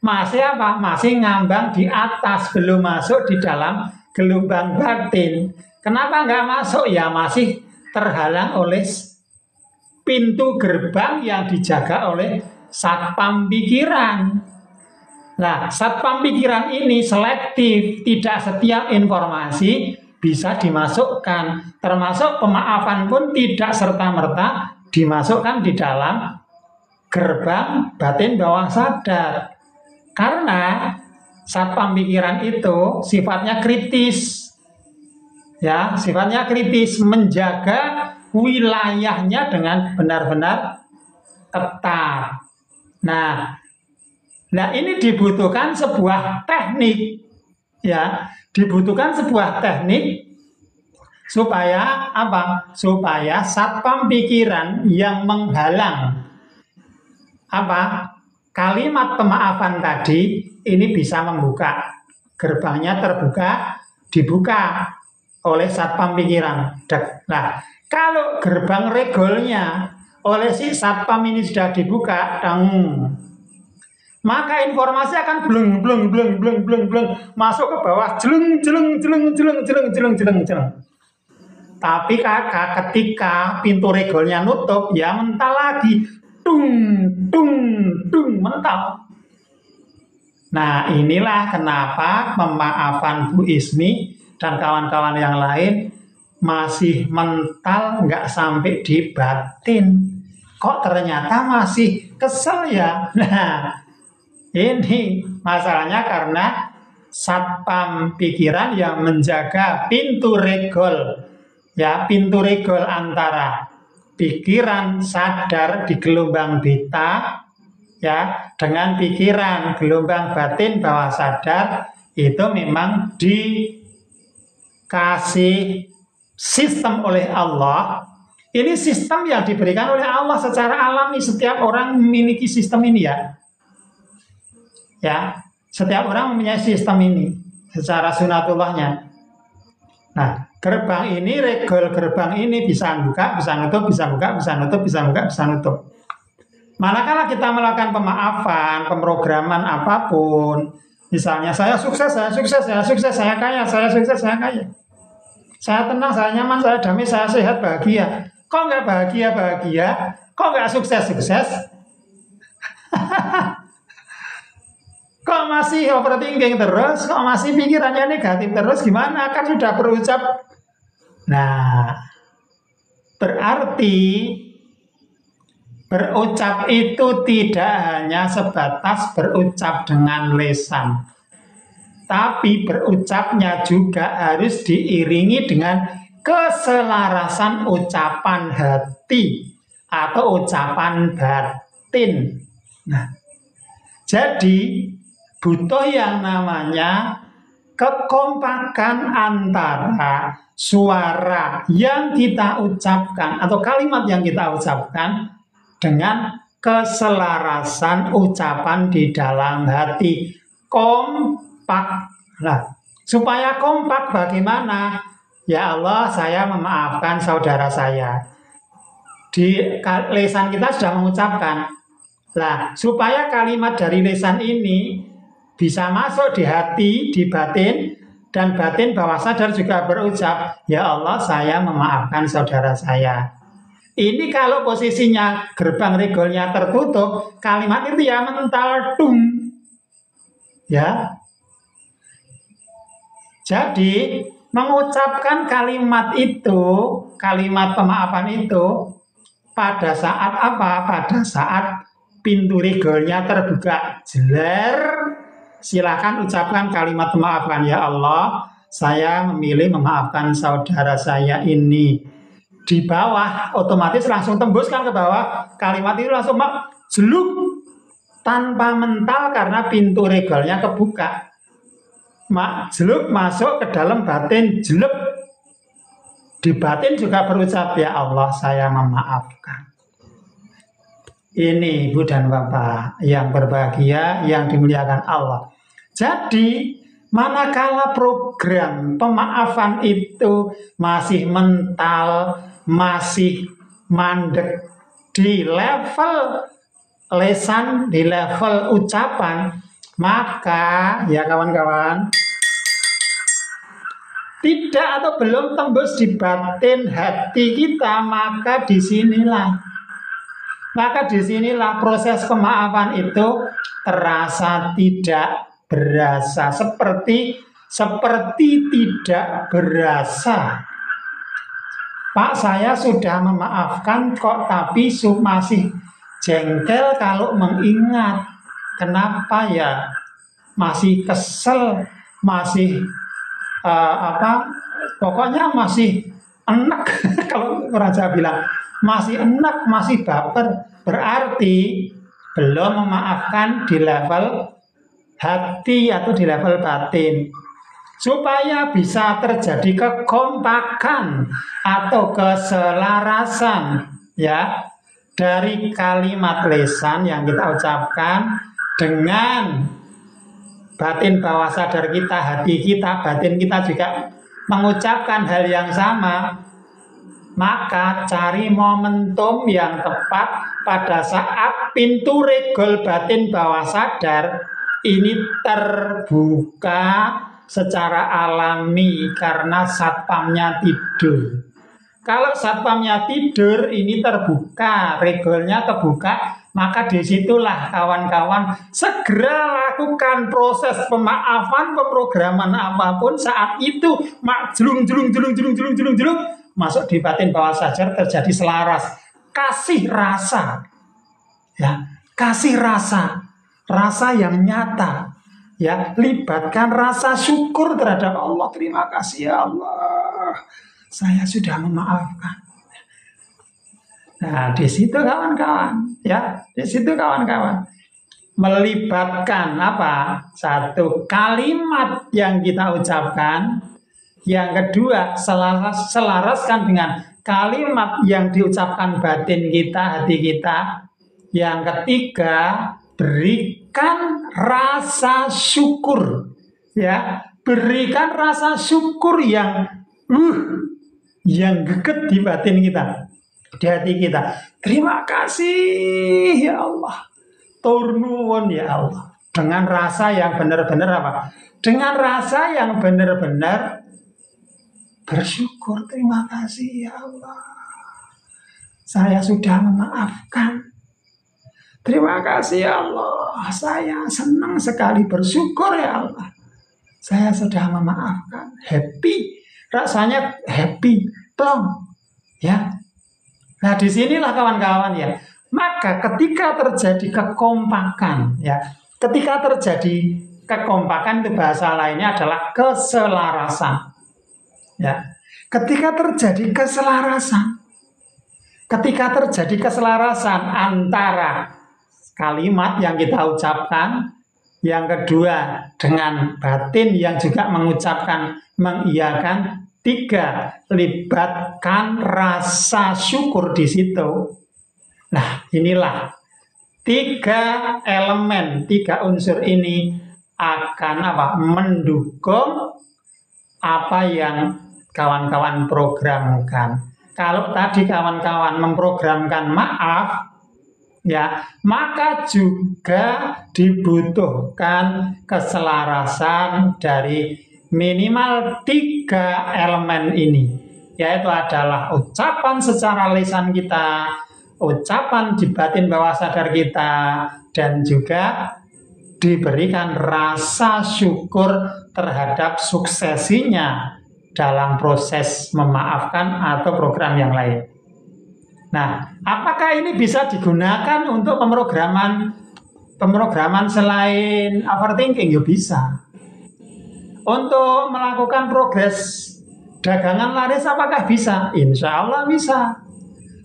Masih apa? Masih ngambang di atas, belum masuk di dalam gelombang batin. Kenapa enggak masuk? Ya masih terhalang oleh pintu gerbang yang dijaga oleh satpam pikiran. Nah, satpam pikiran ini selektif, tidak setiap informasi bisa dimasukkan. Termasuk pemaafan pun tidak serta-merta dimasukkan di dalam gerbang batin bawah sadar. Karena satpam pikiran itu sifatnya kritis. Ya, sifatnya kritis, menjaga wilayahnya dengan benar-benar ketat. Nah, ini dibutuhkan sebuah teknik, ya, dibutuhkan sebuah teknik supaya apa? Supaya satpam pikiran yang menghalang kalimat pemaafan tadi ini bisa membuka, gerbangnya terbuka, dibuka oleh satpam pikiran. Nah, kalau gerbang regolnya oleh si satpam ini sudah dibuka, maka informasi akan bleng masuk ke bawah, jeleng. Tapi ketika pintu regolnya nutup, ya mental lagi, tung mental. Nah, inilah kenapa pemaafan Bu Ismi dan kawan-kawan yang lain masih mental, nggak sampai di batin. Kok ternyata masih kesel ya? Nah, ini masalahnya karena satpam pikiran yang menjaga pintu regol, ya, pintu regol antara pikiran sadar di gelombang beta, ya, dengan pikiran gelombang batin bawah sadar, itu memang dikasih sistem oleh Allah. Ini sistem yang diberikan oleh Allah secara alami. Setiap orang memiliki sistem ini ya. Ya, setiap orang mempunyai sistem ini secara sunatullahnya. Nah, gerbang ini, regol gerbang ini bisa buka, bisa nutup, bisa buka, bisa nutup, bisa buka, bisa nutup. Manakala kita melakukan pemaafan, pemrograman apapun, misalnya saya sukses, saya kaya, saya sukses, saya kaya, saya tenang, saya nyaman, saya damai, saya sehat, bahagia. Kok nggak bahagia? Kok nggak sukses? Kok masih overthinking terus? Kok masih pikirannya negatif terus? Gimana? Kan sudah berucap. Nah, berarti berucap itu tidak hanya sebatas berucap dengan lisan, tapi berucapnya juga harus diiringi dengan keselarasan ucapan hati atau ucapan batin. Nah, jadi butuh yang namanya kekompakan antara suara yang kita ucapkan atau kalimat yang kita ucapkan dengan keselarasan ucapan di dalam hati. Kompak. Nah, supaya kompak bagaimana? Ya Allah, saya memaafkan saudara saya. Di lisan kita sudah mengucapkan. Nah, supaya kalimat dari lisan ini bisa masuk di hati, di batin, dan batin bawah sadar juga berucap, ya Allah, saya memaafkan saudara saya. Ini kalau posisinya gerbang regolnya tertutup, kalimat itu ya mental dung. Ya. Jadi, mengucapkan kalimat itu, kalimat pemaafan itu, pada saat apa? Pada saat pintu regolnya terbuka. Jeler, silakan ucapkan kalimat pemaafan. Ya Allah, saya memilih memaafkan saudara saya ini. Di bawah otomatis langsung tembuskan ke bawah. Kalimat itu langsung jeluk tanpa mental karena pintu regolnya kebuka. Jeluk masuk ke dalam batin, jelek. Di batin juga berucap, ya Allah, saya memaafkan. Ini Ibu dan Bapak yang berbahagia, yang dimuliakan Allah. Jadi, manakala program pemaafan itu masih mental, masih mandek di level lesan, di level ucapan, maka ya kawan-kawan, tidak atau belum tembus di batin hati kita, maka disinilah proses pemaafan itu terasa tidak berasa, seperti tidak berasa. Pak, saya sudah memaafkan kok, tapi masih jengkel kalau mengingat. Kenapa ya? Masih kesel, masih pokoknya masih enak. Kalau Raja bilang masih enak, masih baper, berarti belum memaafkan di level hati atau di level batin. Supaya bisa terjadi kekompakan atau keselarasan ya dari kalimat lisan yang kita ucapkan dengan batin bawah sadar kita, hati kita, batin kita juga mengucapkan hal yang sama. Maka cari momentum yang tepat pada saat pintu regol batin bawah sadar ini terbuka secara alami karena satpamnya tidur. Kalau satpamnya tidur, ini terbuka, regolnya terbuka, maka disitulah kawan-kawan segera lakukan proses pemaafan, pemrograman apapun saat itu jelung masuk di batin bawah sadar, terjadi selaras, kasih rasa, ya, kasih rasa yang nyata, ya, libatkan rasa syukur terhadap Allah. Terima kasih ya Allah, saya sudah memaafkan. Nah, di situ kawan-kawan, ya, di situ kawan-kawan melibatkan apa? Satu, kalimat yang kita ucapkan. Yang kedua, selaraskan dengan kalimat yang diucapkan batin kita, hati kita. Yang ketiga, berikan rasa syukur, ya, berikan rasa syukur yang geget di batin kita, di hati kita. Terima kasih ya Allah, turnuwun ya Allah, dengan rasa yang benar-benar apa? Dengan rasa yang benar-benar bersyukur. Terima kasih ya Allah, saya sudah memaafkan. Terima kasih ya Allah, saya senang sekali, bersyukur ya Allah, saya sudah memaafkan. Happy, rasanya happy, plong, ya. Nah, disinilah kawan-kawan ya, Maka ketika terjadi kekompakan, ya, ketika terjadi kekompakan itu bahasa lainnya adalah keselarasan. Ya, ketika terjadi keselarasan antara kalimat yang kita ucapkan, yang kedua dengan batin yang juga mengucapkan, mengiyakan, tiga, libatkan rasa syukur di situ. Nah, inilah tiga elemen, tiga unsur ini akan mendukung apa yang kawan-kawan programkan. Kalau tadi kawan-kawan memprogramkan maaf, ya, maka juga dibutuhkan keselarasan dari minimal tiga elemen ini, yaitu adalah ucapan secara lisan kita, ucapan di batin bawah sadar kita, dan juga diberikan rasa syukur terhadap suksesinya dalam proses memaafkan atau program yang lain. Nah, apakah ini bisa digunakan untuk pemrograman selain overthinking? Ya bisa. Untuk melakukan progres dagangan laris apakah bisa? Insya Allah bisa.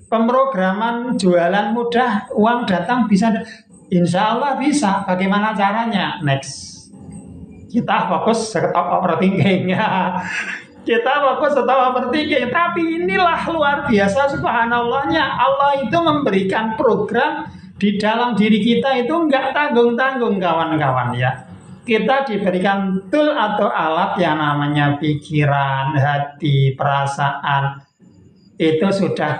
Pemrograman jualan mudah, uang datang bisa? Insya Allah bisa. Bagaimana caranya? Next. Kita fokus stop overthinking ya. Kita fokus atau overthinking, tapi inilah luar biasa subhanallahnya. Allah itu memberikan program di dalam diri kita itu enggak tanggung-tanggung kawan-kawan ya. Kita diberikan tool atau alat yang namanya pikiran, hati, perasaan. Itu sudah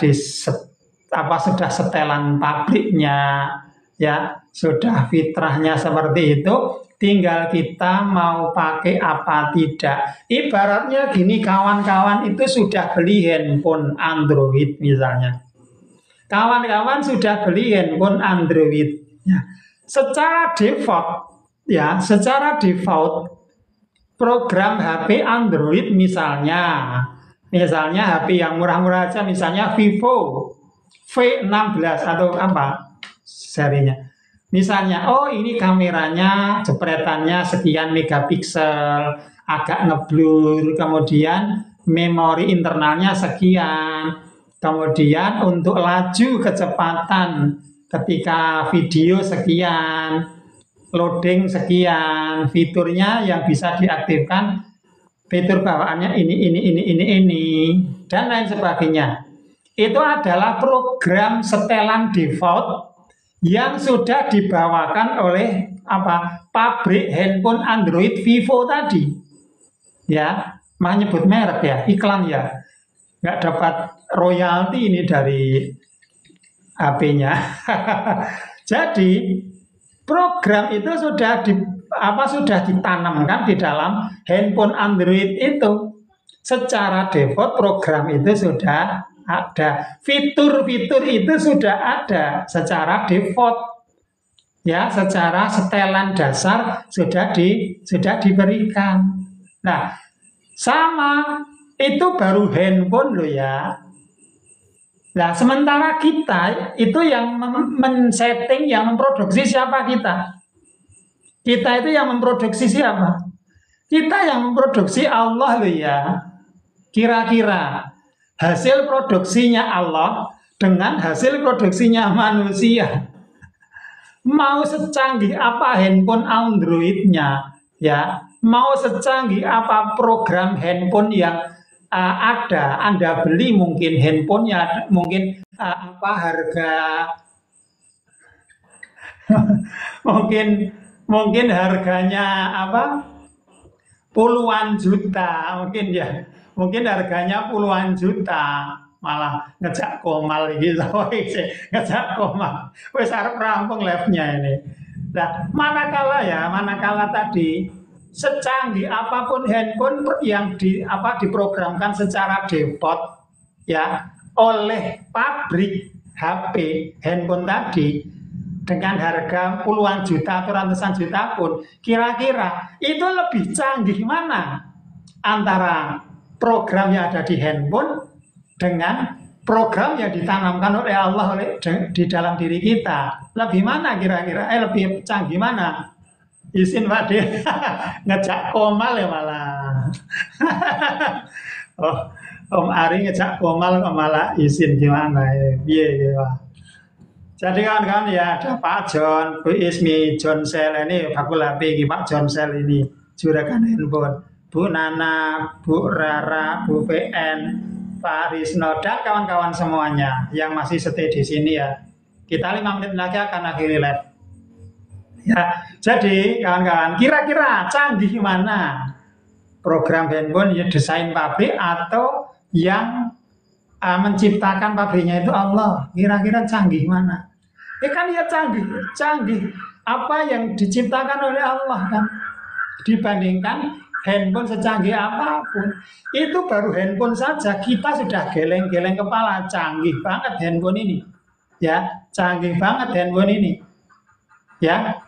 sudah setelan pabriknya ya, sudah fitrahnya seperti itu. Tinggal kita mau pakai apa tidak. Ibaratnya gini kawan-kawan, itu sudah beli handphone Android misalnya. Kawan-kawan sudah beli handphone Android. Ya. Secara default program HP Android misalnya HP yang murah-murah aja, misalnya Vivo V16 atau apa serinya. Misalnya, oh ini kameranya jepretannya sekian megapiksel, agak ngeblur, kemudian memori internalnya sekian, kemudian untuk laju kecepatan ketika video sekian, loading sekian, fiturnya yang bisa diaktifkan, fitur bawaannya ini, dan lain sebagainya. Itu adalah program setelan default yang sudah dibawakan oleh pabrik handphone Android Vivo tadi, ya, menyebut merek ya, iklan ya, nggak dapat royalti ini dari HP-nya. Jadi program itu sudah ditanamkan di dalam handphone Android itu. Secara default program itu sudah ada, fitur-fitur itu sudah ada secara default, ya, secara setelan dasar sudah diberikan. Nah, sama itu baru handphone loh ya. Nah, sementara kita itu yang men-setting, yang memproduksi siapa kita? Kita itu yang memproduksi siapa? Kita yang memproduksi Allah loh ya. Kira-kira hasil produksinya Allah dengan hasil produksinya manusia, mau secanggih apa handphone Android-nya, ya, mau secanggih apa program handphone yang ada, Anda beli mungkin handphonenya, mungkin harga mungkin harganya puluhan juta mungkin ya. Mungkin harganya puluhan juta, malah ngejak komal gitu, ngejak komal. Wes arep rampung live-nya ini. Nah, manakala tadi secanggih apapun handphone yang diprogramkan secara default ya oleh pabrik HP handphone tadi dengan harga puluhan juta atau ratusan juta pun, kira-kira itu lebih canggih mana antara program yang ada di handphone dengan program yang ditanamkan oleh Allah di dalam diri kita. Lebih mana kira-kira? Lebih canggih mana? Izin Pak De. Ngejak komal ya malah. Oh, Om Ari ngejak komal kok malah izin gimana ya? Iya, Pak. Jadi kawan-kawan ya ada Pak John, Bu Ismi, John Sel ini bakul HP Pak John Sel ini juragan handphone, Bu Nana, Bu Rara, Bu VN, Pak Risno dan kawan-kawan semuanya yang masih stay di sini ya. Kita 5 menit lagi akan akhiri live. Ya, jadi kawan-kawan kira-kira canggih mana program handphone ya desain pabrik atau yang menciptakan pabriknya itu Allah? Kira-kira canggih mana? Kan ya canggih. Apa yang diciptakan oleh Allah kan dibandingkan handphone secanggih apapun. Itu baru handphone saja kita sudah geleng-geleng kepala, canggih banget handphone ini. Ya, canggih banget handphone ini. Ya,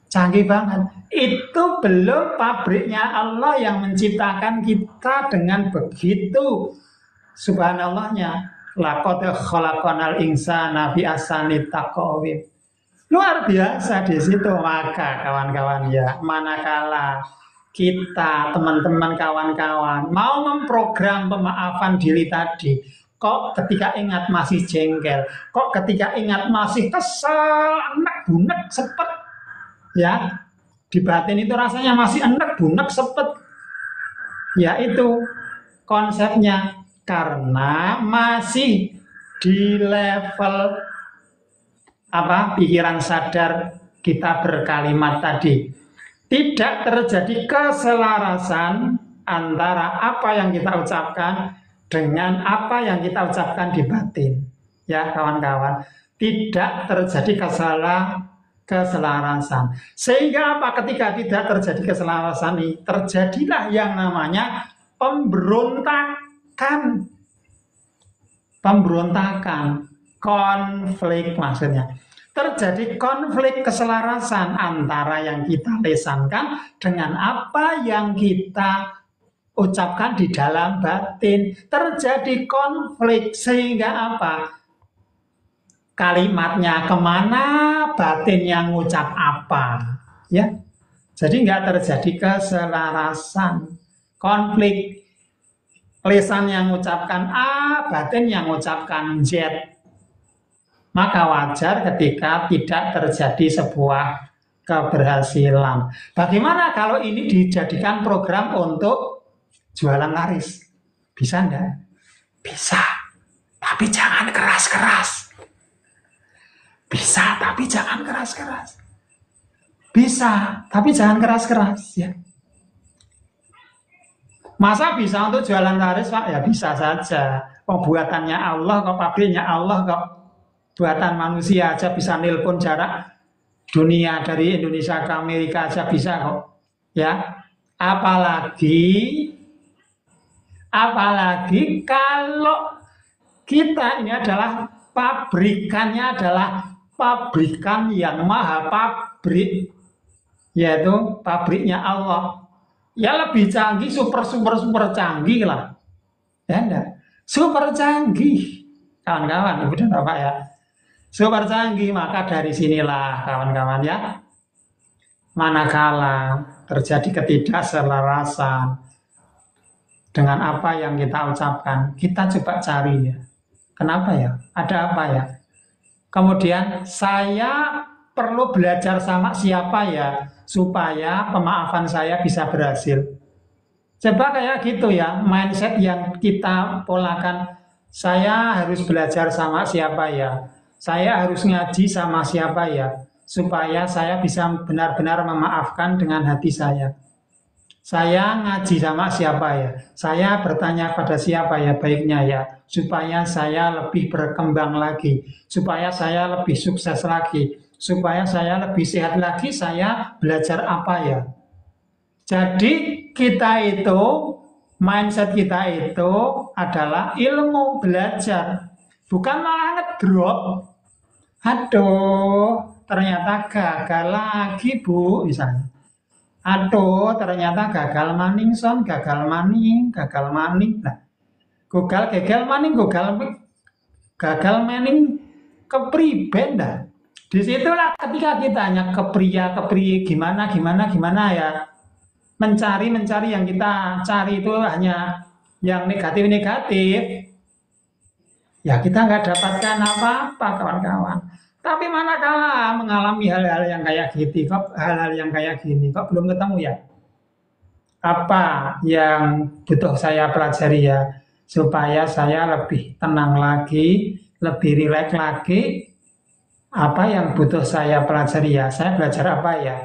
canggih banget. Itu belum pabriknya Allah yang menciptakan kita dengan begitu subhanallahnya. Laqad khalaqanal insana fi ahsani taqwim. Luar biasa di situ. Maka kawan-kawan ya, manakala kita teman-teman kawan-kawan mau memprogram pemaafan diri tadi, kok ketika ingat masih jengkel, kok ketika ingat masih kesal, enek bunek sepet, ya di batin itu rasanya masih enek bunek sepet, ya itu konsepnya. Karena masih di level pikiran sadar kita berkalimat tadi. Tidak terjadi keselarasan antara apa yang kita ucapkan dengan apa yang kita ucapkan di batin. Ya kawan-kawan, tidak terjadi keselarasan. Sehingga ketika tidak terjadi keselarasan ini, terjadilah yang namanya pemberontakan, konflik maksudnya. Terjadi konflik keselarasan antara yang kita lesankan dengan apa yang kita ucapkan di dalam batin. Terjadi konflik sehingga kalimatnya kemana, batin yang ngucap apa. Ya, jadi nggak terjadi keselarasan, konflik. Lisan yang mengucapkan A, batin yang mengucapkan Z. Maka wajar ketika tidak terjadi sebuah keberhasilan. Bagaimana kalau ini dijadikan program untuk jualan laris? Bisa enggak? Bisa, tapi jangan keras-keras. Bisa, tapi jangan keras-keras. Bisa, tapi jangan keras-keras ya. Masa bisa untuk jualan laris Pak? Ya bisa saja. Pembuatannya Allah, kok pabriknya Allah, kok buatan manusia aja bisa nelpon jarak dunia dari Indonesia ke Amerika aja bisa kok. Ya, apalagi kalau kita ini adalah pabrikannya adalah pabrikan yang maha pabrik, yaitu pabriknya Allah. Ya lebih canggih, super canggih lah. Ya enggak? Super canggih. Kawan-kawan, Ibu dan Bapak ya. Super canggih, maka dari sinilah kawan-kawan ya. Manakala terjadi ketidakselarasan dengan apa yang kita ucapkan, kita coba cari ya. Kenapa ya? Ada apa ya? Kemudian saya perlu belajar sama siapa ya supaya pemaafan saya bisa berhasil. Coba kayak gitu ya, mindset yang kita polakan. Saya harus belajar sama siapa ya, saya harus ngaji sama siapa ya, supaya saya bisa benar-benar memaafkan dengan hati saya. Saya ngaji sama siapa ya, saya bertanya pada siapa ya baiknya ya, supaya saya lebih berkembang lagi, supaya saya lebih sukses lagi, supaya saya lebih sehat lagi. Saya belajar apa ya. Jadi kita itu, mindset kita itu adalah ilmu belajar, bukan malah ngedrop. Aduh, ternyata gagal lagi Bu, misalnya. Aduh, ternyata gagal maning son, gagal maning. Nah, gagal maning. gagal mening kepriben dah. Disitulah ketika kita hanya kepri gimana ya, mencari yang kita cari itu hanya yang negatif, ya kita nggak dapatkan apa-apa kawan-kawan. Tapi manakala mengalami hal-hal yang kayak gitu, hal-hal yang kayak gini, kok belum ketemu ya? Apa yang butuh saya pelajari ya, supaya saya lebih tenang lagi, lebih rileks lagi. Apa yang butuh saya pelajari ya? Saya belajar apa ya?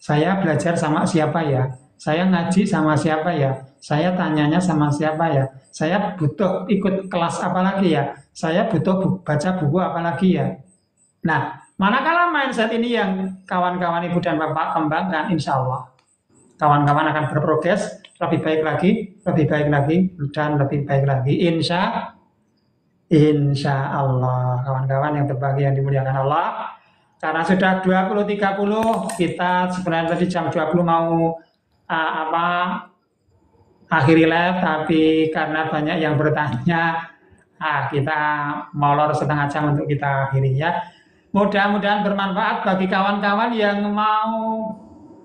Saya belajar sama siapa ya? Saya ngaji sama siapa ya? Saya tanyanya sama siapa ya? Saya butuh ikut kelas apa lagi ya? Saya butuh baca buku apa lagi ya? Nah, manakala mindset ini yang kawan-kawan ibu dan bapak kembangkan, insya Allah kawan-kawan akan berprogres lebih baik lagi, dan lebih baik lagi. Insya Allah, kawan-kawan yang berbahagia yang dimuliakan Allah. Karena sudah 20.30, kita sebenarnya tadi jam 20 mau akhiri live, tapi karena banyak yang bertanya, kita molor setengah jam untuk kita akhiri ya. Mudah-mudahan bermanfaat bagi kawan-kawan yang mau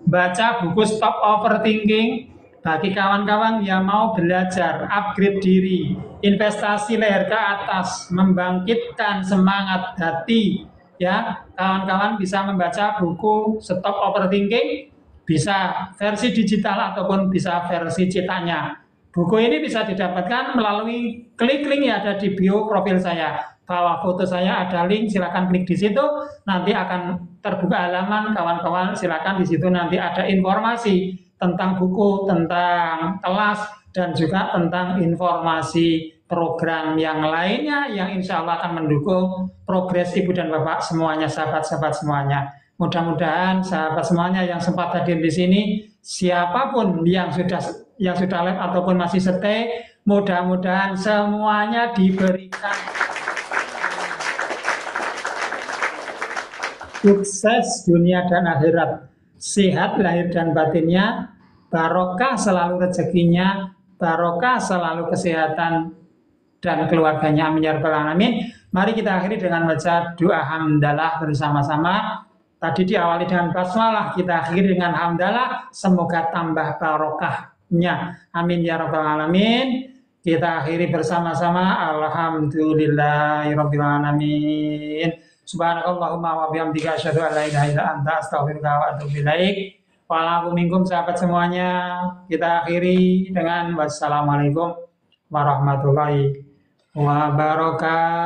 baca buku Stop Overthinking, bagi kawan-kawan yang mau belajar, upgrade diri, investasi leher ke atas, membangkitkan semangat hati, ya kawan-kawan bisa membaca buku Stop Overthinking, bisa versi digital ataupun bisa versi cetaknya. Buku ini bisa didapatkan melalui klik link yang ada di bio profil saya. Bawah foto saya ada link, silakan klik di situ, nanti akan terbuka halaman, kawan-kawan silakan di situ nanti ada informasi tentang buku, tentang kelas, dan juga tentang informasi program yang lainnya yang insya Allah akan mendukung progres ibu dan bapak semuanya, sahabat-sahabat semuanya. Mudah-mudahan sahabat semuanya yang sempat hadir di sini, siapapun yang sudah live ataupun masih stay, mudah-mudahan semuanya diberikan sukses dunia dan akhirat, sehat lahir dan batinnya, barokah selalu rezekinya, barokah selalu kesehatan dan keluarganya, amin ya rabbal alamin. Mari kita akhiri dengan baca doa hamdalah bersama-sama. Tadi diawali dengan basmalah, kita akhiri dengan hamdalah, semoga tambah barokahnya, amin ya rabbal alamin. Kita akhiri bersama-sama, alhamdulillahirabbil alamin. Subhanakallahumma wa bihamdika asyhadu an la ilaha illa anta astaghfiruka wa atubu ilaik. Waalaikumsalam sahabat semuanya. Kita akhiri dengan wassalamualaikum warahmatullahi wabarakatuh.